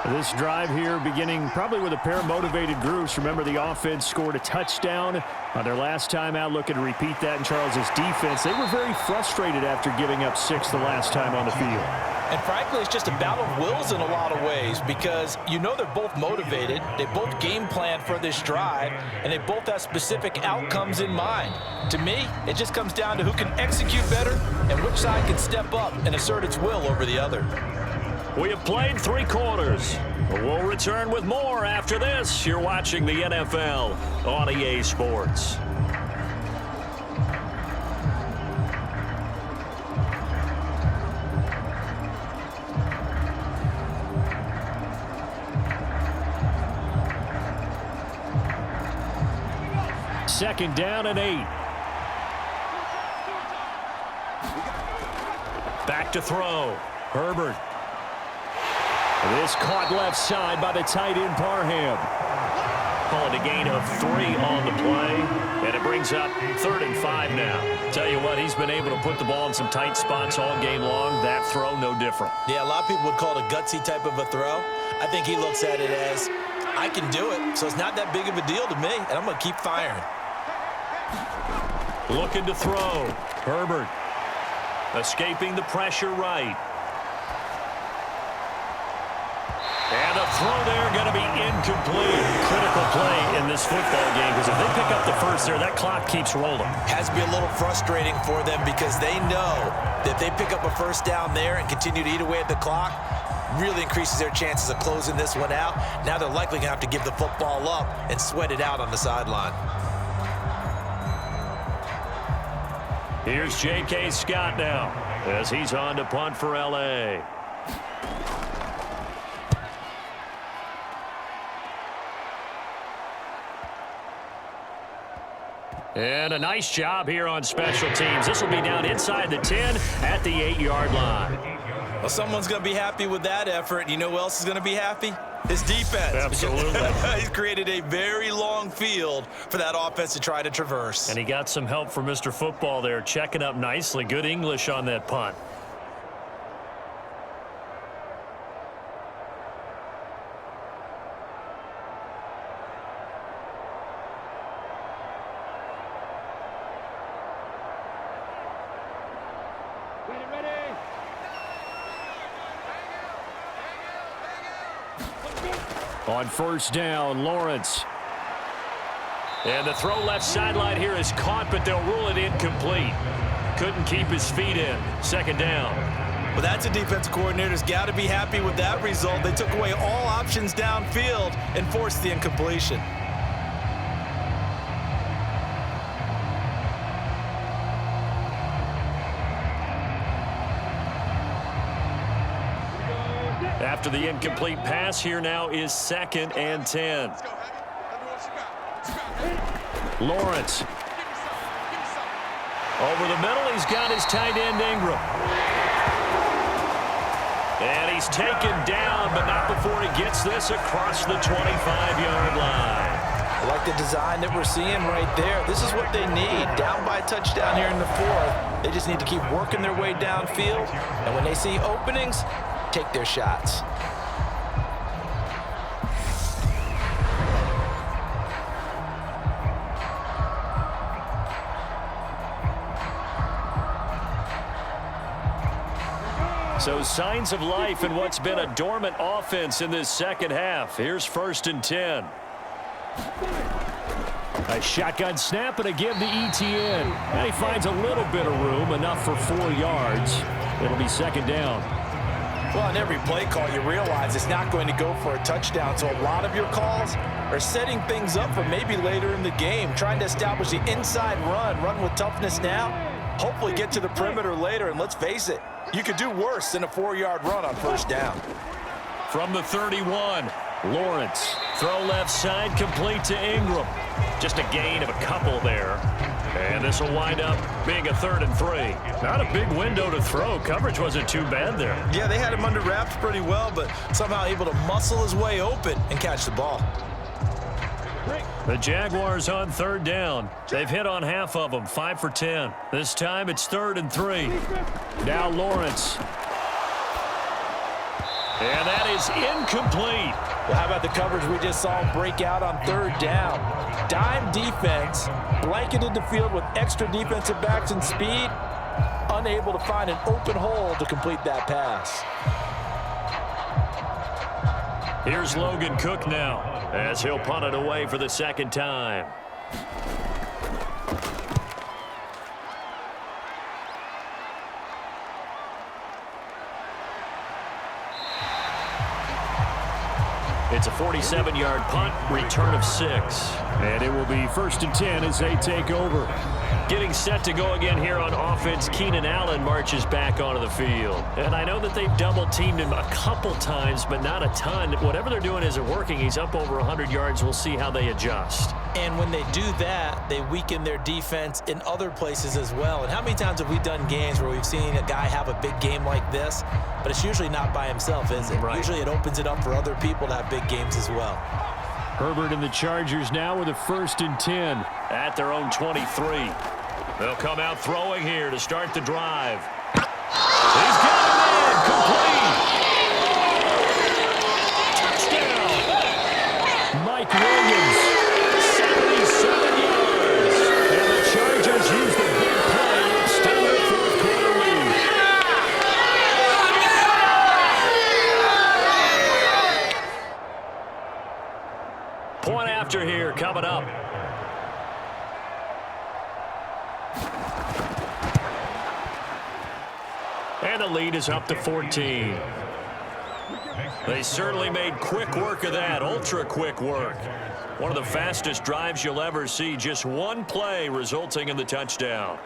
[SPEAKER 1] This drive here beginning probably with a pair of motivated groups. Remember, the offense scored a touchdown on their last time out. Looking to repeat that in Charles's defense. They were very frustrated after giving up 6 the last time on the field.
[SPEAKER 5] And frankly, it's just a battle of wills in a lot of ways because you know they're both motivated. They both game plan for this drive, and they both have specific outcomes in mind. To me, it just comes down to who can execute better and which side can step up and assert its will over the other.
[SPEAKER 1] We have played 3 quarters. We'll return with more after this. You're watching the NFL on EA Sports. Second down and 8. Back to throw. Herbert. This caught left side by the tight end Parham. Call it a gain of 3 on the play, and it brings up 3rd and 5 now. Tell you what, he's been able to put the ball in some tight spots all game long. That throw, no different.
[SPEAKER 2] Yeah, a lot of people would call it a gutsy type of a throw. I think he looks at it as, I can do it, so it's not that big of a deal to me, and I'm going to keep firing.
[SPEAKER 1] Looking to throw. Herbert escaping the pressure right. And the throw there going to be incomplete. Critical play in this football game because if they pick up the first there, that clock keeps rolling.
[SPEAKER 2] Has to be a little frustrating for them because they know that if they pick up a first down there and continue to eat away at the clock, really increases their chances of closing this one out. Now they're likely going to have to give the football up and sweat it out on the sideline.
[SPEAKER 1] Here's J.K. Scott now as he's on to punt for L.A. And a nice job here on special teams. This will be down inside the 10 at the 8-yard line.
[SPEAKER 2] Well, someone's going to be happy with that effort. You know who else is going to be happy? His defense.
[SPEAKER 1] Absolutely.
[SPEAKER 2] He's created a very long field for that offense to try to traverse.
[SPEAKER 1] And he got some help from Mr. Football there, checking up nicely. Good English on that punt. On first down, Lawrence. And the throw left sideline here is caught, but they'll rule it incomplete. Couldn't keep his feet in. Second down.
[SPEAKER 2] Well, that's a defensive coordinator's got to be happy with that result. They took away all options downfield and forced the incompletion.
[SPEAKER 1] After the incomplete pass, here now is 2nd and 10. Lawrence. Over the middle, he's got his tight end Ingram. And he's taken down, but not before he gets this across the 25-yard line.
[SPEAKER 5] I like the design that we're seeing right there. This is what they need. Down by a touchdown here in the fourth. They just need to keep working their way downfield. And when they see openings, take their shots.
[SPEAKER 1] So signs of life in what's been a dormant offense in this second half. Here's 1st and 10. A shotgun snap and a give to Etienne. And he finds a little bit of room, enough for 4 yards. It'll be 2nd down.
[SPEAKER 5] Well, on every play call, you realize it's not going to go for a touchdown. So a lot of your calls are setting things up for maybe later in the game, trying to establish the inside run with toughness now, hopefully get to the perimeter later. And let's face it, you could do worse than a 4-yard run on 1st down.
[SPEAKER 1] From the 31, Lawrence. Throw left side, complete to Ingram. Just a gain of a couple there. And this will wind up being a 3rd and 3. Not a big window to throw. Coverage wasn't too bad there.
[SPEAKER 5] Yeah, they had him under wraps pretty well, but somehow able to muscle his way open and catch the ball.
[SPEAKER 1] The Jaguars on 3rd down. They've hit on half of them, 5 for 10. This time it's 3rd and 3. Now Lawrence. And that is incomplete.
[SPEAKER 5] Well, how about the coverage we just saw him break out on 3rd down? Dime defense, blanketed the field with extra defensive backs and speed, unable to find an open hole to complete that pass.
[SPEAKER 1] Here's Logan Cook now, as he'll punt it away for the 2nd time. It's a 47-yard punt, return of 6. And it will be 1st and 10 as they take over. Getting set to go again here on offense, Keenan Allen marches back onto the field. And I know that they've double-teamed him a couple times, but not a ton. Whatever they're doing isn't working. He's up over 100 yards. We'll see how they adjust.
[SPEAKER 5] And when they do that, they weaken their defense in other places as well. And how many times have we done games where we've seen a guy have a big game like this, but it's usually not by himself, is it?
[SPEAKER 1] Right.
[SPEAKER 5] Usually it opens it up for other people to have big games as well.
[SPEAKER 1] Herbert and the Chargers now with a 1st and 10 at their own 23. They'll come out throwing here to start the drive. He's got it in, complete. Touchdown. Mike Williams, 77 yards. And the Chargers use the big play to extend their 4th quarter lead. Point after here coming up. And the lead is up to 14. They certainly made quick work of that, ultra quick work. One of the fastest drives you'll ever see, just one play resulting in the touchdown.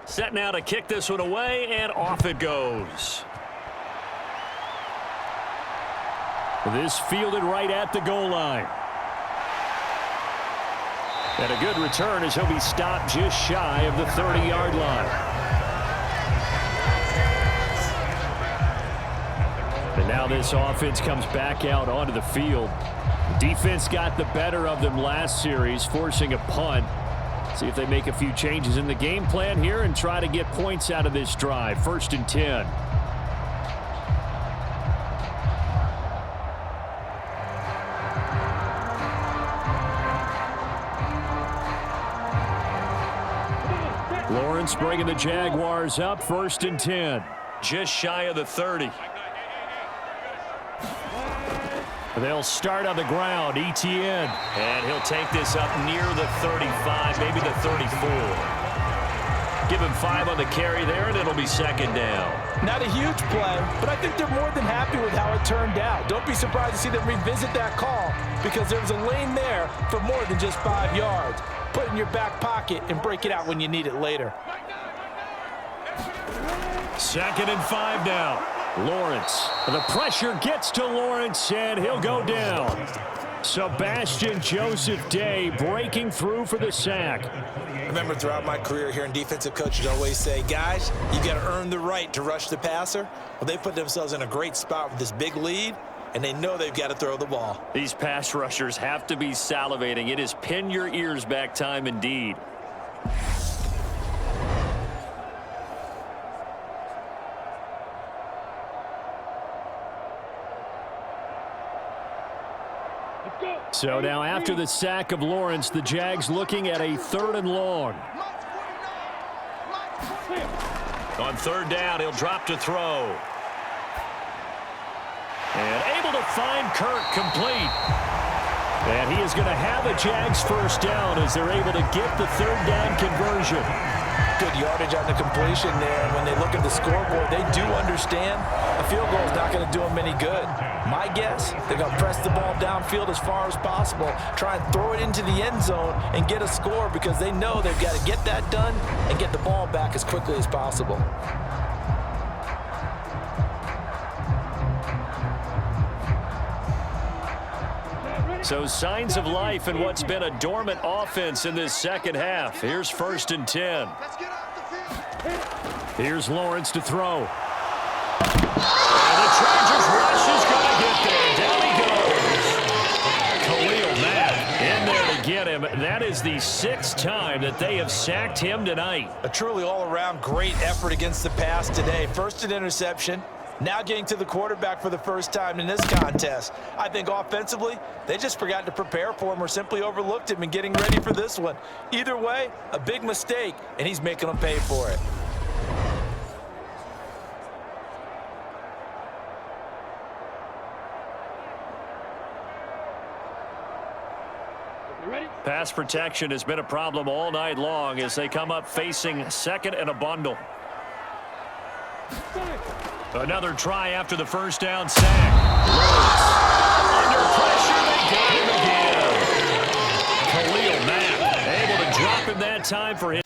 [SPEAKER 1] Set now to kick this one away, and off it goes. This fielded right at the goal line. And a good return as he'll be stopped just shy of the 30-yard line. And now this offense comes back out onto the field. Defense got the better of them last series, forcing a punt. See if they make a few changes in the game plan here and try to get points out of this drive. 1st and 10. Lawrence bringing the Jaguars up. 1st and 10. Just shy of the 30. They'll start on the ground. Etienne. And he'll take this up near the 35, maybe the 34. Give him 5 on the carry there, and it'll be second down.
[SPEAKER 5] Not a huge play, but I think they're more than happy with how it turned out. Don't be surprised to see them revisit that call because there was a lane there for more than just 5 yards. Put it in your back pocket and break it out when you need it later.
[SPEAKER 1] 2nd and 5 now. Lawrence. The pressure gets to Lawrence, and he'll go down. Sebastian Joseph Day breaking through for the sack.
[SPEAKER 2] I remember throughout my career hearing defensive coaches always say, guys, you got to earn the right to rush the passer. Well, they put themselves in a great spot with this big lead, and they know they've got to throw the ball.
[SPEAKER 1] These pass rushers have to be salivating. It is pin your ears back time indeed. So now after the sack of Lawrence, the Jags looking at a 3rd and long. On 3rd down, he'll drop to throw. And able to find Kirk complete. And he is going to have a Jags 1st down as they're able to get the 3rd down conversion.
[SPEAKER 5] Good yardage on the completion there. And when they look at the scoreboard, they do understand a field goal is not going to do them any good. My guess, they're going to press the ball downfield as far as possible, try and throw it into the end zone and get a score because they know they've got to get that done and get the ball back as quickly as possible.
[SPEAKER 1] So signs of life in what's been a dormant offense in this second half. Here's 1st and 10. Here's Lawrence to throw. And the Chargers rush is going to get there. Down he goes. Khalil Mack in there to get him. That is the 6th time that they have sacked him tonight.
[SPEAKER 2] A truly all-around great effort against the pass today. First an interception. Now getting to the quarterback for the first time in this contest. I think offensively, they just forgot to prepare for him or simply overlooked him in getting ready for this one. Either way, a big mistake, and he's making them pay for it.
[SPEAKER 1] Pass protection has been a problem all night long as they come up facing 2nd and a bundle. Another try after the 1st down sack. Lawrence. Under pressure, they got him again. Khalil Mack able to drop him that time for him.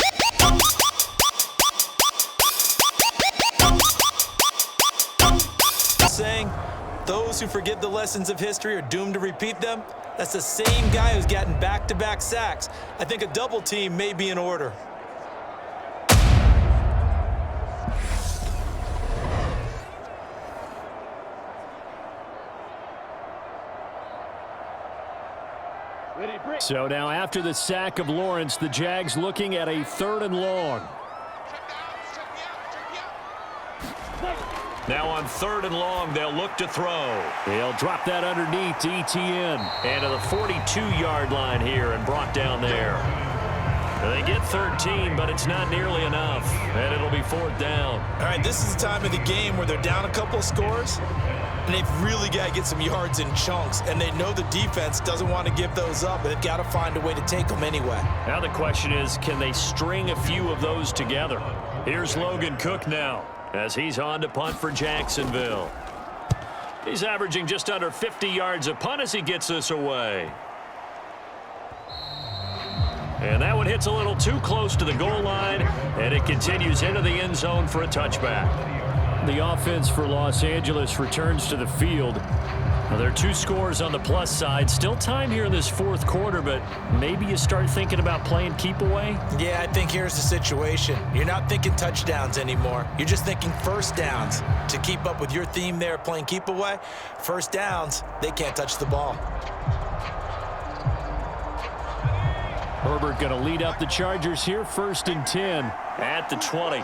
[SPEAKER 2] Saying those who forget the lessons of history are doomed to repeat them. That's the same guy who's gotten back-to-back sacks. I think a double team may be in order.
[SPEAKER 1] So now after the sack of Lawrence, the Jags looking at a 3rd and long. Now on 3rd and long, they'll look to throw. They'll drop that underneath to ETN. And to the 42-yard line here and brought down there. They get 13, but it's not nearly enough. And it'll be 4th down.
[SPEAKER 2] All right, this is the time of the game where they're down a couple of scores. And they've really got to get some yards in chunks. And they know the defense doesn't want to give those up. But they've got to find a way to take them anyway.
[SPEAKER 1] Now the question is, can they string a few of those together? Here's Logan Cook now as he's on to punt for Jacksonville. He's averaging just under 50 yards a punt as he gets this away. And that one hits a little too close to the goal line, and it continues into the end zone for a touchback. The offense for Los Angeles returns to the field. Now, there are 2 scores on the plus side. Still time here in this 4th quarter, but maybe you start thinking about playing keep away?
[SPEAKER 2] Yeah, I think here's the situation. You're not thinking touchdowns anymore. You're just thinking 1st downs. To keep up with your theme there, playing keep away, 1st downs, they can't touch the ball.
[SPEAKER 1] Herbert going to lead up the Chargers here, 1st and 10 at the 20.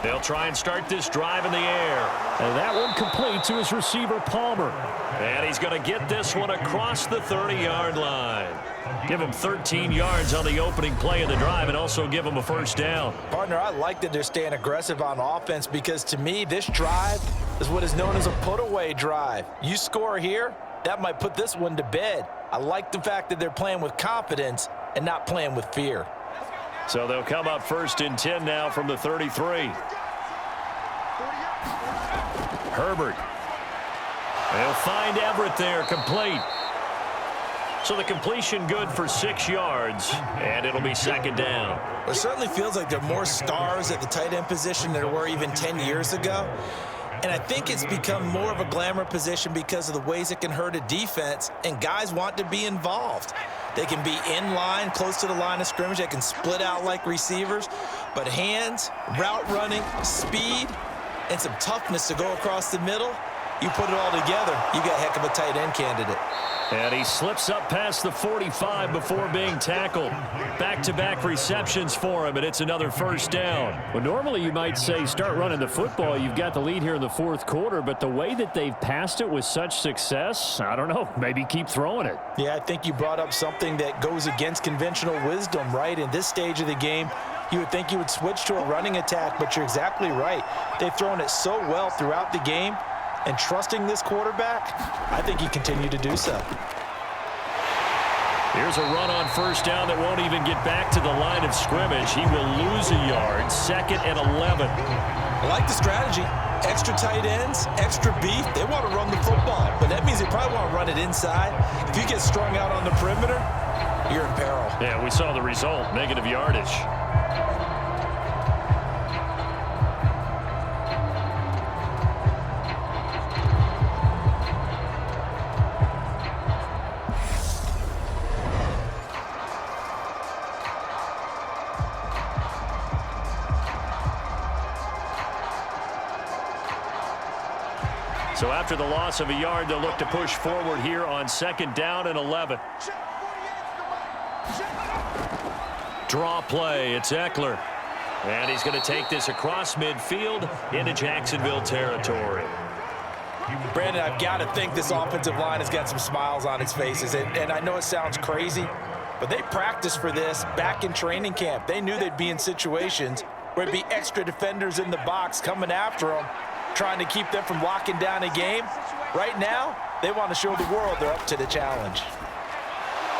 [SPEAKER 1] They'll try and start this drive in the air. And that one complete to his receiver, Palmer. And he's going to get this one across the 30-yard line. Give him 13 yards on the opening play of the drive and also give him a 1st down.
[SPEAKER 2] Partner, I like that they're staying aggressive on offense because to me, this drive is what is known as a put-away drive. You score here, that might put this one to bed. I like the fact that they're playing with confidence and not playing with fear.
[SPEAKER 1] So they'll come up 1st and 10 now from the 33. Herbert. They'll find Everett there, complete. So the completion good for 6 yards, and it'll be 2nd down.
[SPEAKER 2] It certainly feels like there are more stars at the tight end position than there were even 10 years ago. And I think it's become more of a glamour position because of the ways it can hurt a defense, and guys want to be involved. They can be in line, close to the line of scrimmage. They can split out like receivers. But hands, route running, speed, and some toughness to go across the middle, you put it all together, you got a heck of a tight end candidate.
[SPEAKER 1] And he slips up past the 45 before being tackled. Back-to-back receptions for him, and it's another 1st down.
[SPEAKER 6] Well, normally you might say start running the football. You've got the lead here in the 4th quarter, but the way that they've passed it with such success, I don't know, maybe keep throwing it.
[SPEAKER 5] Yeah, I think you brought up something that goes against conventional wisdom, right? In this stage of the game, you would think you would switch to a running attack, but you're exactly right. They've thrown it so well throughout the game. And trusting this quarterback, I think he continued to do so.
[SPEAKER 1] Here's a run on 1st down that won't even get back to the line of scrimmage. He will lose a yard, 2nd and 11.
[SPEAKER 2] I like the strategy. Extra tight ends, extra beef. They want to run the football, but that means they probably want to run it inside. If you get strung out on the perimeter, you're in peril.
[SPEAKER 1] Yeah, we saw the result, negative yardage. So after the loss of a yard, they'll look to push forward here on 2nd down and 11. Draw play. It's Eckler. And he's going to take this across midfield into Jacksonville territory.
[SPEAKER 5] Brandon, I've got to think this offensive line has got some smiles on its faces. And I know it sounds crazy, but they practiced for this back in training camp. They knew they'd be in situations where it'd be extra defenders in the box coming after them, trying to keep them from locking down a game. Right now, they want to show the world they're up to the challenge.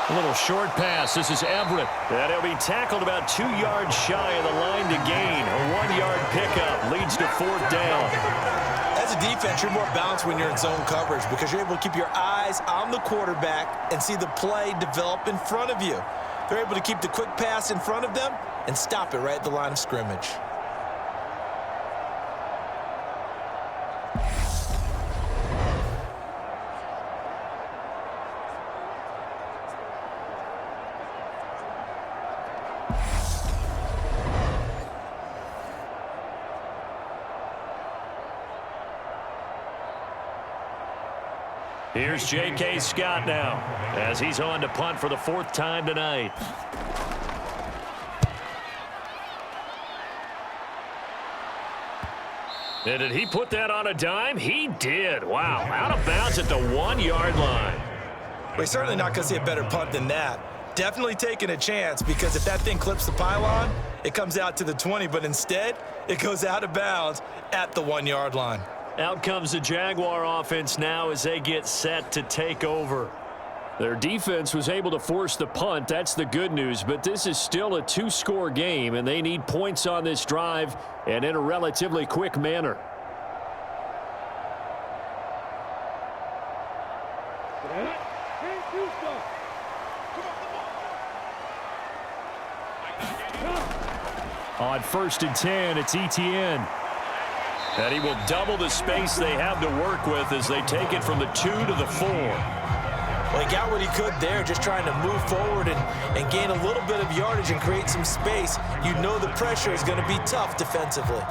[SPEAKER 1] A little short pass. This is Everett. And he'll be tackled about 2 yards shy of the line to gain. A 1-yard pickup leads to 4th down.
[SPEAKER 2] As a defense, you're more balanced when you're in zone coverage because you're able to keep your eyes on the quarterback and see the play develop in front of you. They're able to keep the quick pass in front of them and stop it right at the line of scrimmage.
[SPEAKER 1] Here's J.K. Scott now as he's on to punt for the 4th time tonight. And did he put that on a dime? He did. Wow, out of bounds at the 1-yard line.
[SPEAKER 2] We're certainly not going to see a better punt than that. Definitely taking a chance because if that thing clips the pylon, it comes out to the 20, but instead it goes out of bounds at the 1-yard line.
[SPEAKER 1] Out comes the Jaguar offense now as they get set to take over.
[SPEAKER 6] Their defense was able to force the punt. That's the good news, but this is still a 2-score game, and they need points on this drive and in a relatively quick manner. On 1st and 10, it's Etienne.
[SPEAKER 1] And he will double the space they have to work with as they take it from the 2 to the 4.
[SPEAKER 2] Well, he got what he could there, just trying to move forward and gain a little bit of yardage and create some space. You know the pressure is going to be tough defensively.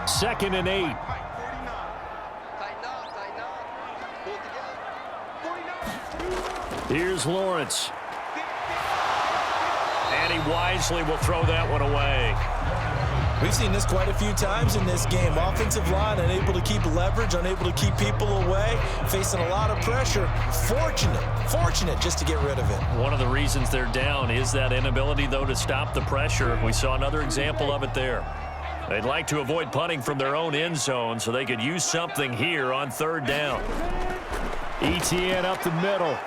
[SPEAKER 6] 2nd and 8.
[SPEAKER 1] Here's Lawrence. And he wisely will throw that one away.
[SPEAKER 2] We've seen this quite a few times in this game. Offensive line unable to keep leverage, unable to keep people away, facing a lot of pressure. Fortunate just to get rid of it.
[SPEAKER 1] One of the reasons they're down is that inability, though, to stop the pressure. We saw another example of it there. They'd like to avoid punting from their own end zone so they could use something here on 3rd down.
[SPEAKER 6] Etienne up the middle.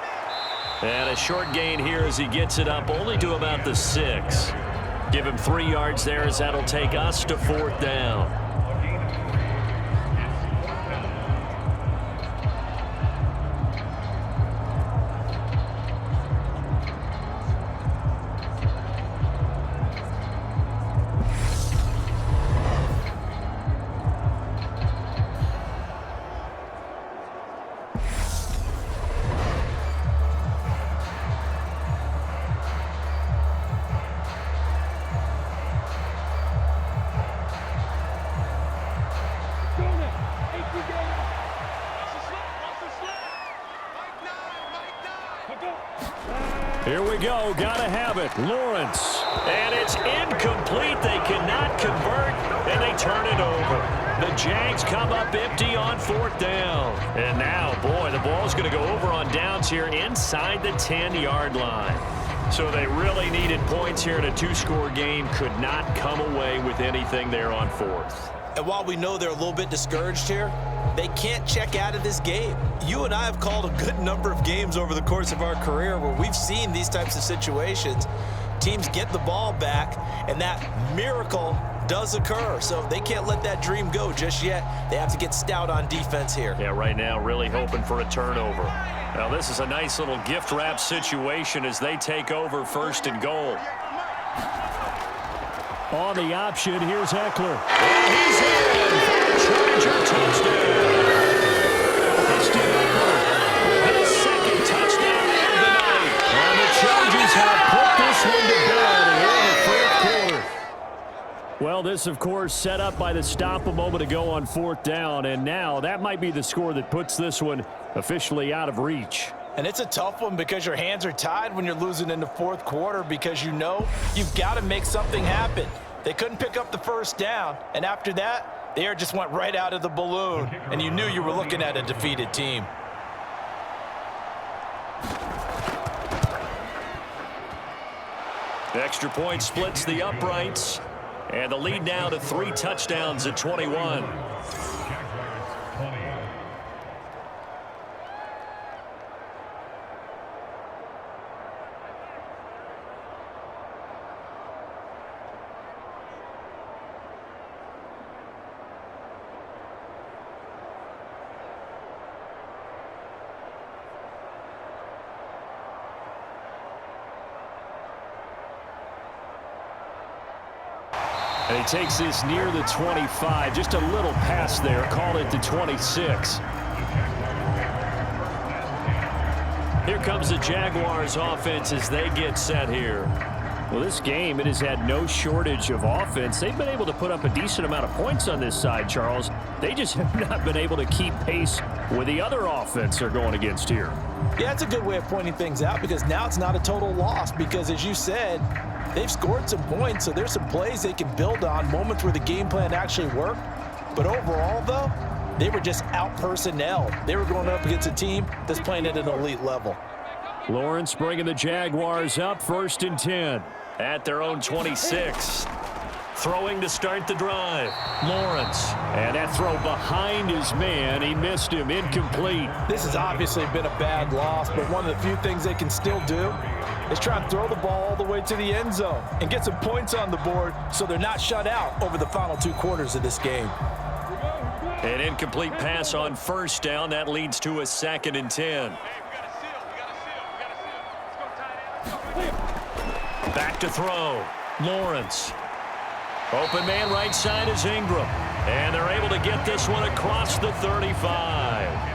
[SPEAKER 1] And a short gain here as he gets it up only to about the 6. Give him 3 yards there as that'll take us to 4th down. Here we go. Gotta have it. Lawrence. And it's incomplete. They cannot convert, and they turn it over. The Jags come up empty on 4th down. And now, boy, the ball's going to go over on downs here inside the 10-yard line. So they really needed points here in a 2-score game. Could not come away with anything there on 4th.
[SPEAKER 2] And while we know they're a little bit discouraged here, they can't check out of this game. You and I have called a good number of games over the course of our career where we've seen these types of situations. Teams get the ball back, and that miracle does occur. So they can't let that dream go just yet. They have to get stout on defense here.
[SPEAKER 1] Yeah, right now really hoping for a turnover. Now this is a nice little gift wrap situation as they take over 1st and goal. On the option, here's Eckler. And he's in for a Charger touchdown. Christian Eckler with a 2nd touchdown of the night. And the Chargers have put this one to bed here in the 4th quarter. Well, this, of course, set up by the stop a moment ago on 4th down. And now that might be the score that puts this one officially out of reach.
[SPEAKER 2] And it's a tough one because your hands are tied when you're losing in the 4th quarter because you know you've got to make something happen. They couldn't pick up the 1st down, and after that, the air just went right out of the balloon, and you knew you were looking at a defeated team.
[SPEAKER 1] The extra point splits the uprights, and the lead now to 3 touchdowns at 21. And he takes this near the 25, just a little pass there, call it the 26. Here comes the Jaguars offense as they get set here. Well, this game, it has had no shortage of offense. They've been able to put up a decent amount of points on this side, Charles. They just have not been able to keep pace with the other offense they're going against here.
[SPEAKER 2] Yeah, it's a good way of pointing things out because now it's not a total loss because, as you said, they've scored some points, so there's some plays they can build on, moments where the game plan actually worked. But overall, though, they were just out-personnel. They were going up against a team that's playing at an elite level.
[SPEAKER 1] Lawrence bringing the Jaguars up 1st and 10 at their own 26. Throwing to start the drive. Lawrence. And that throw behind his man. He missed him. Incomplete.
[SPEAKER 2] This has obviously been a bad loss, but one of the few things they can still do is try and throw the ball all the way to the end zone and get some points on the board so they're not shut out over the final 2 quarters of this game.
[SPEAKER 1] An incomplete pass on 1st down. That leads to a 2nd and 10. Back to throw. Lawrence. Open man right side is Ingram. And they're able to get this one across the 35.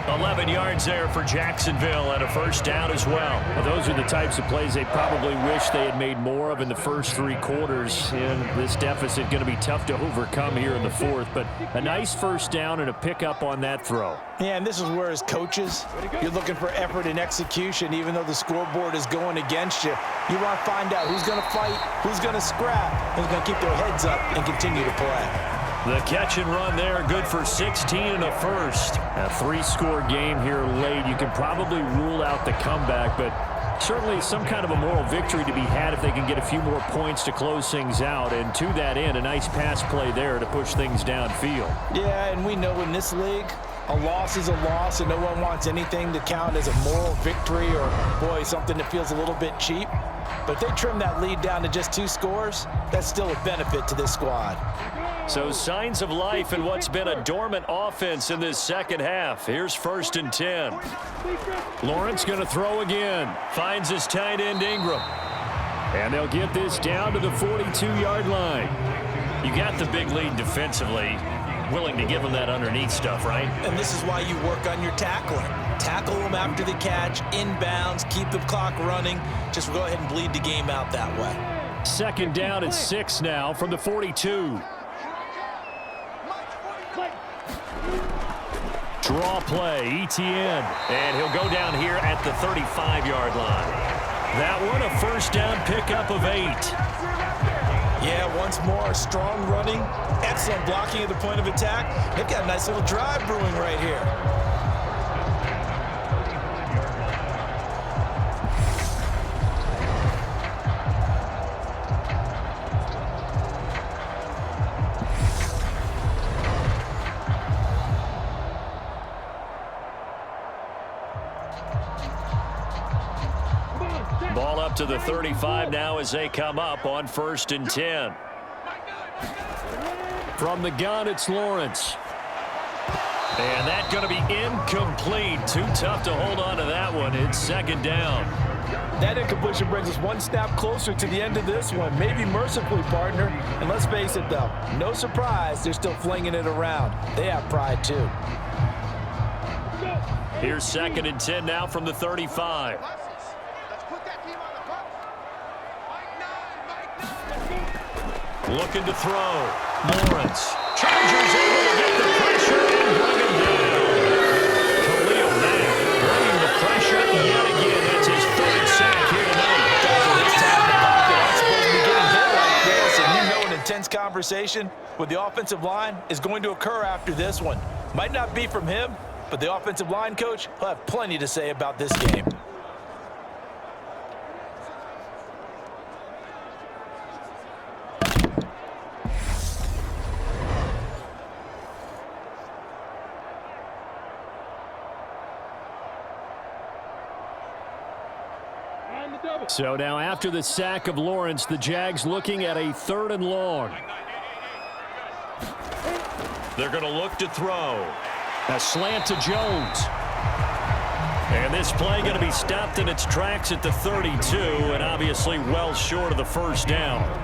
[SPEAKER 1] 11 yards there for Jacksonville and a 1st down as well.
[SPEAKER 6] Those are the types of plays they probably wish they had made more of in the first 3 quarters. And this deficit going to be tough to overcome here in the 4th. But a nice 1st down and a pickup on that throw.
[SPEAKER 2] Yeah, and this is where, as coaches, you're looking for effort and execution, even though the scoreboard is going against you. You want to find out who's going to fight, who's going to scrap, who's going to keep their heads up and continue to play.
[SPEAKER 1] The catch and run there, good for 16 and a 1st.
[SPEAKER 6] A 3-score game here late. You can probably rule out the comeback, but certainly some kind of a moral victory to be had if they can get a few more points to close things out. And to that end, a nice pass play there to push things downfield.
[SPEAKER 2] Yeah, and we know in this league,
[SPEAKER 5] A loss is a loss, and no one wants anything to count as a moral victory or, boy, something that feels a little bit cheap. But if they trim that lead down to just 2 scores, that's still a benefit to this squad.
[SPEAKER 1] So signs of life in what's been a dormant offense in this second half. Here's 1st and 10. Lawrence going to throw again. Finds his tight end Ingram. And they'll get this down to the 42-yard line. You got the big lead defensively. Willing to give them that underneath stuff, right?
[SPEAKER 2] And this is why you work on your tackling. Tackle them after the catch, inbounds, keep the clock running. Just go ahead and bleed the game out that way.
[SPEAKER 6] 2nd down and 6 now from the 42. Draw play, ETN. And he'll go down here at the 35-yard line. That one, a 1st down pickup of 8.
[SPEAKER 2] Yeah, once more, strong running, excellent blocking at the point of attack. They've got a nice little drive brewing right here.
[SPEAKER 1] Ball up to the 35 now as they come up on 1st and 10. From the gun, it's Lawrence. And that's going to be incomplete. Too tough to hold on to that one. It's 2nd down.
[SPEAKER 5] That incompletion brings us 1 snap closer to the end of this one. Maybe mercifully, partner. And let's face it, though, no surprise, they're still flinging it around. They have pride, too.
[SPEAKER 1] Here's 2nd and 10 now from the 35. Looking to throw. Lawrence. Chargers able to get the pressure and bring him down. Khalil Mack bringing the pressure yet again. That's his 3rd sack here tonight.
[SPEAKER 2] This time the pocket aren't supposed to be getting hit like this, and you know an intense conversation with the offensive line is going to occur after this one. Might not be from him, but the offensive line coach will have plenty to say about this game.
[SPEAKER 6] So now after the sack of Lawrence, the Jags looking at a 3rd and long.
[SPEAKER 1] They're going to look to throw.
[SPEAKER 6] A slant to Jones.
[SPEAKER 1] And this play going to be stopped in its tracks at the 32, and obviously well short of the 1st down.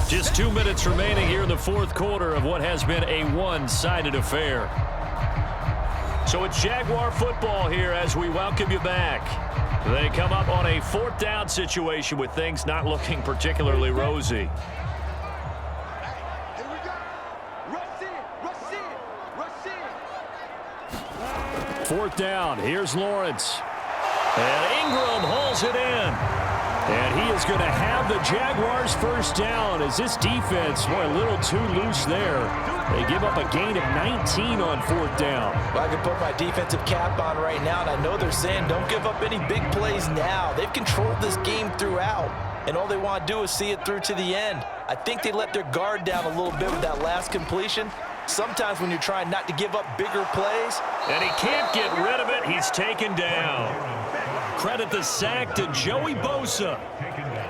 [SPEAKER 1] Just 2 minutes remaining here in the 4th quarter of what has been a one-sided affair. So it's Jaguar football here as we welcome you back. They come up on a 4th down situation with things not looking particularly rosy.
[SPEAKER 3] Here we go. Rush in, rush in, rush in.
[SPEAKER 6] 4th down. Here's Lawrence. And Ingram hauls it in. And he is going to have the Jaguars' 1st down as this defense, boy, a little too loose there. They give up a gain of 19 on 4th down.
[SPEAKER 2] Well, I can put my defensive cap on right now, and I know they're saying don't give up any big plays now. They've controlled this game throughout, and all they want to do is see it through to the end. I think they let their guard down a little bit with that last completion. Sometimes when you're trying not to give up bigger plays.
[SPEAKER 1] And he can't get rid of it. He's taken down. Credit the sack to Joey Bosa.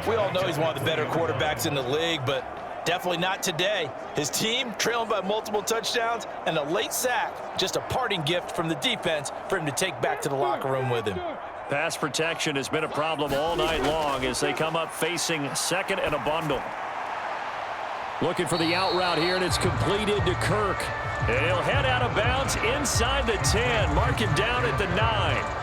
[SPEAKER 2] We all know he's one of the better quarterbacks in the league, but definitely not today. His team trailing by multiple touchdowns and a late sack. Just a parting gift from the defense for him to take back to the locker room with him.
[SPEAKER 1] Pass protection has been a problem all night long as they come up facing 2nd and a bundle.
[SPEAKER 6] Looking for the out route here, and it's completed to Kirk.
[SPEAKER 1] And he'll head out of bounds inside the 10. Mark him down at the 9.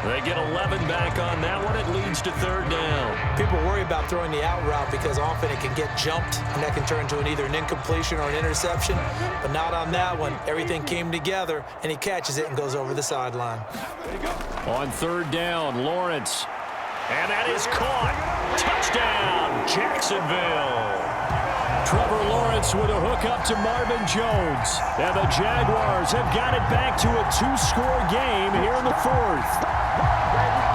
[SPEAKER 1] They get 11 back on that one. It leads to 3rd down.
[SPEAKER 2] People worry about throwing the out route because often it can get jumped, and that can turn into either an incompletion or an interception. But not on that one. Everything came together, and he catches it and goes over the sideline.
[SPEAKER 6] On 3rd down, Lawrence.
[SPEAKER 1] And that is caught. Touchdown, Jacksonville.
[SPEAKER 6] Trevor Lawrence with a hook up to Marvin Jones. And the Jaguars have got it back to a 2-score game here in the fourth.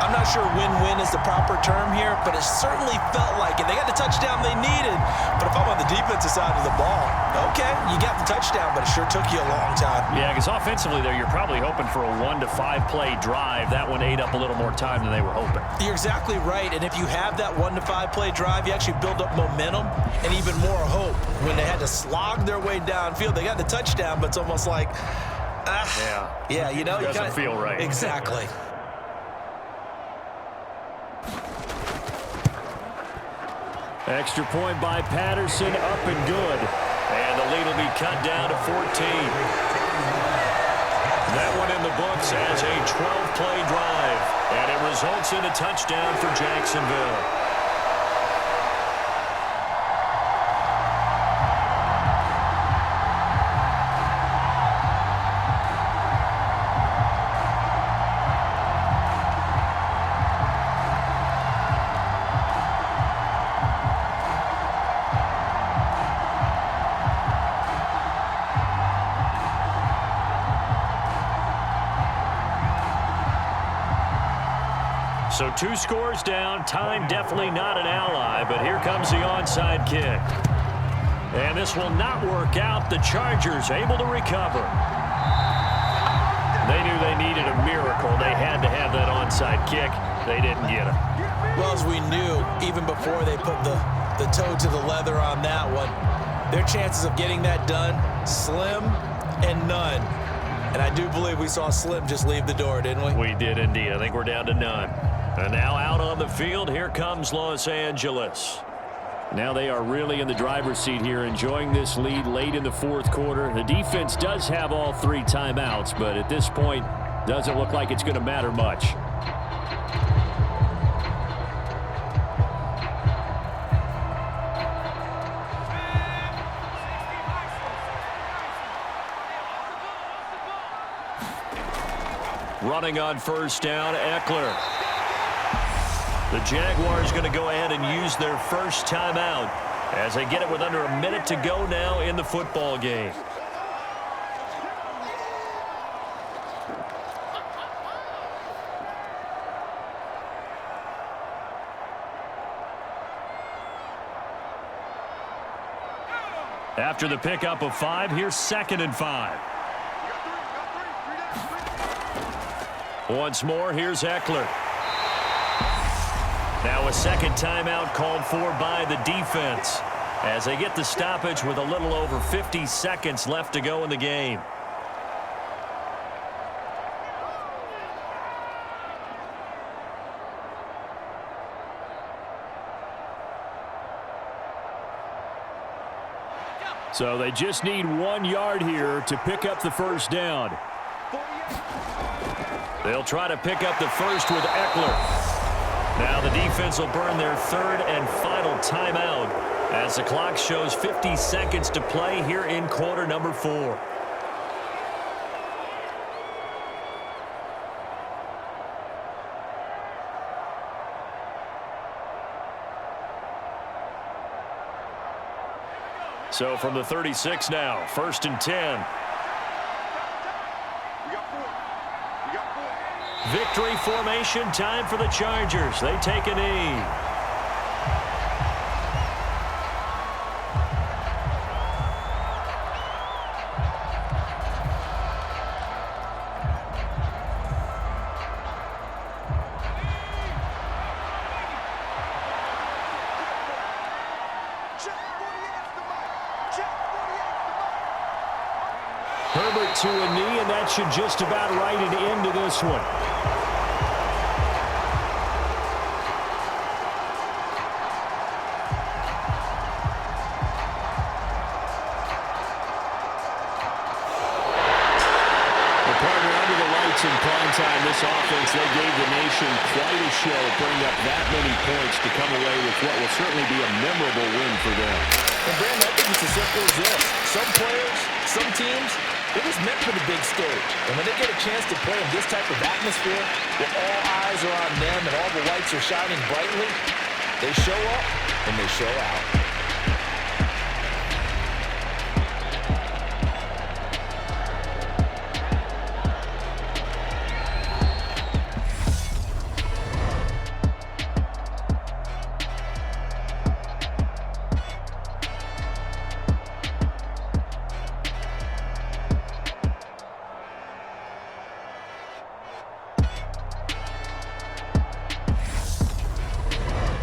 [SPEAKER 2] I'm not sure win-win is the proper term here, but it certainly felt like it. They got the touchdown they needed, but if I'm on the defensive side of the ball, okay, you got the touchdown, but it sure took you a long time.
[SPEAKER 1] Yeah, because offensively there, you're probably hoping for a 1 to 5 play drive. That one ate up a little more time than they were hoping.
[SPEAKER 2] You're exactly right, and if you have that 1 to 5 play drive, you actually build up momentum and even more hope. When they had to slog their way downfield, they got the touchdown, but it's almost like, yeah, you know,
[SPEAKER 1] doesn't feel right.
[SPEAKER 2] Exactly.
[SPEAKER 6] Extra point by Patterson, up and good.
[SPEAKER 1] And the lead will be cut down to 14. That one in the books as a 12-play drive. And it results in a touchdown for Jacksonville. So 2 scores down, time definitely not an ally, but here comes the onside kick. And this will not work out. The Chargers able to recover. They knew they needed a miracle. They had to have that onside kick. They didn't get it.
[SPEAKER 2] Well, as we knew, even before they put the toe to the leather on that one, their chances of getting that done, slim and none. And I do believe we saw Slim just leave the door, didn't we?
[SPEAKER 1] We did indeed. I think we're down to none. And now out on the field, here comes Los Angeles.
[SPEAKER 6] Now they are really in the driver's seat here, enjoying this lead late in the fourth quarter. The defense does have all 3 timeouts, but at this point, doesn't look like it's going to matter much.
[SPEAKER 1] Running on first down, Eckler. The Jaguars going to go ahead and use their first timeout as they get it with under a minute to go now in the football game. After the pickup of 5, here's 2nd and 5. Once more, here's Eckler. Now a second timeout called for by the defense as they get the stoppage with a little over 50 seconds left to go in the game.
[SPEAKER 6] So they just need 1 yard here to pick up the first down.
[SPEAKER 1] They'll try to pick up the first with Eckler. Now the defense will burn their 3rd and final timeout as the clock shows 50 seconds to play here in quarter number 4. So from the 36 now, 1st and 10. Victory formation time for the Chargers. They take a knee.
[SPEAKER 6] Herbert to a knee, and that should just about write it into this one. In prime time, this offense, they gave the nation quite a show, putting up that many points to come away with what will certainly be a memorable win for them.
[SPEAKER 2] And Brandon, I think it's as simple as this. Some players, some teams, they're just meant for the big stage. And when they get a chance to play in this type of atmosphere, where all eyes are on them and all the lights are shining brightly, they show up and they show out.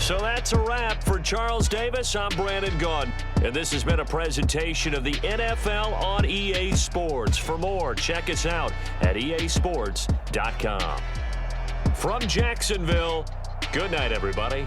[SPEAKER 1] So that's a wrap. For Charles Davis, I'm Brandon Gaudin. And this has been a presentation of the NFL on EA Sports. For more, check us out at easports.com. From Jacksonville, good night, everybody.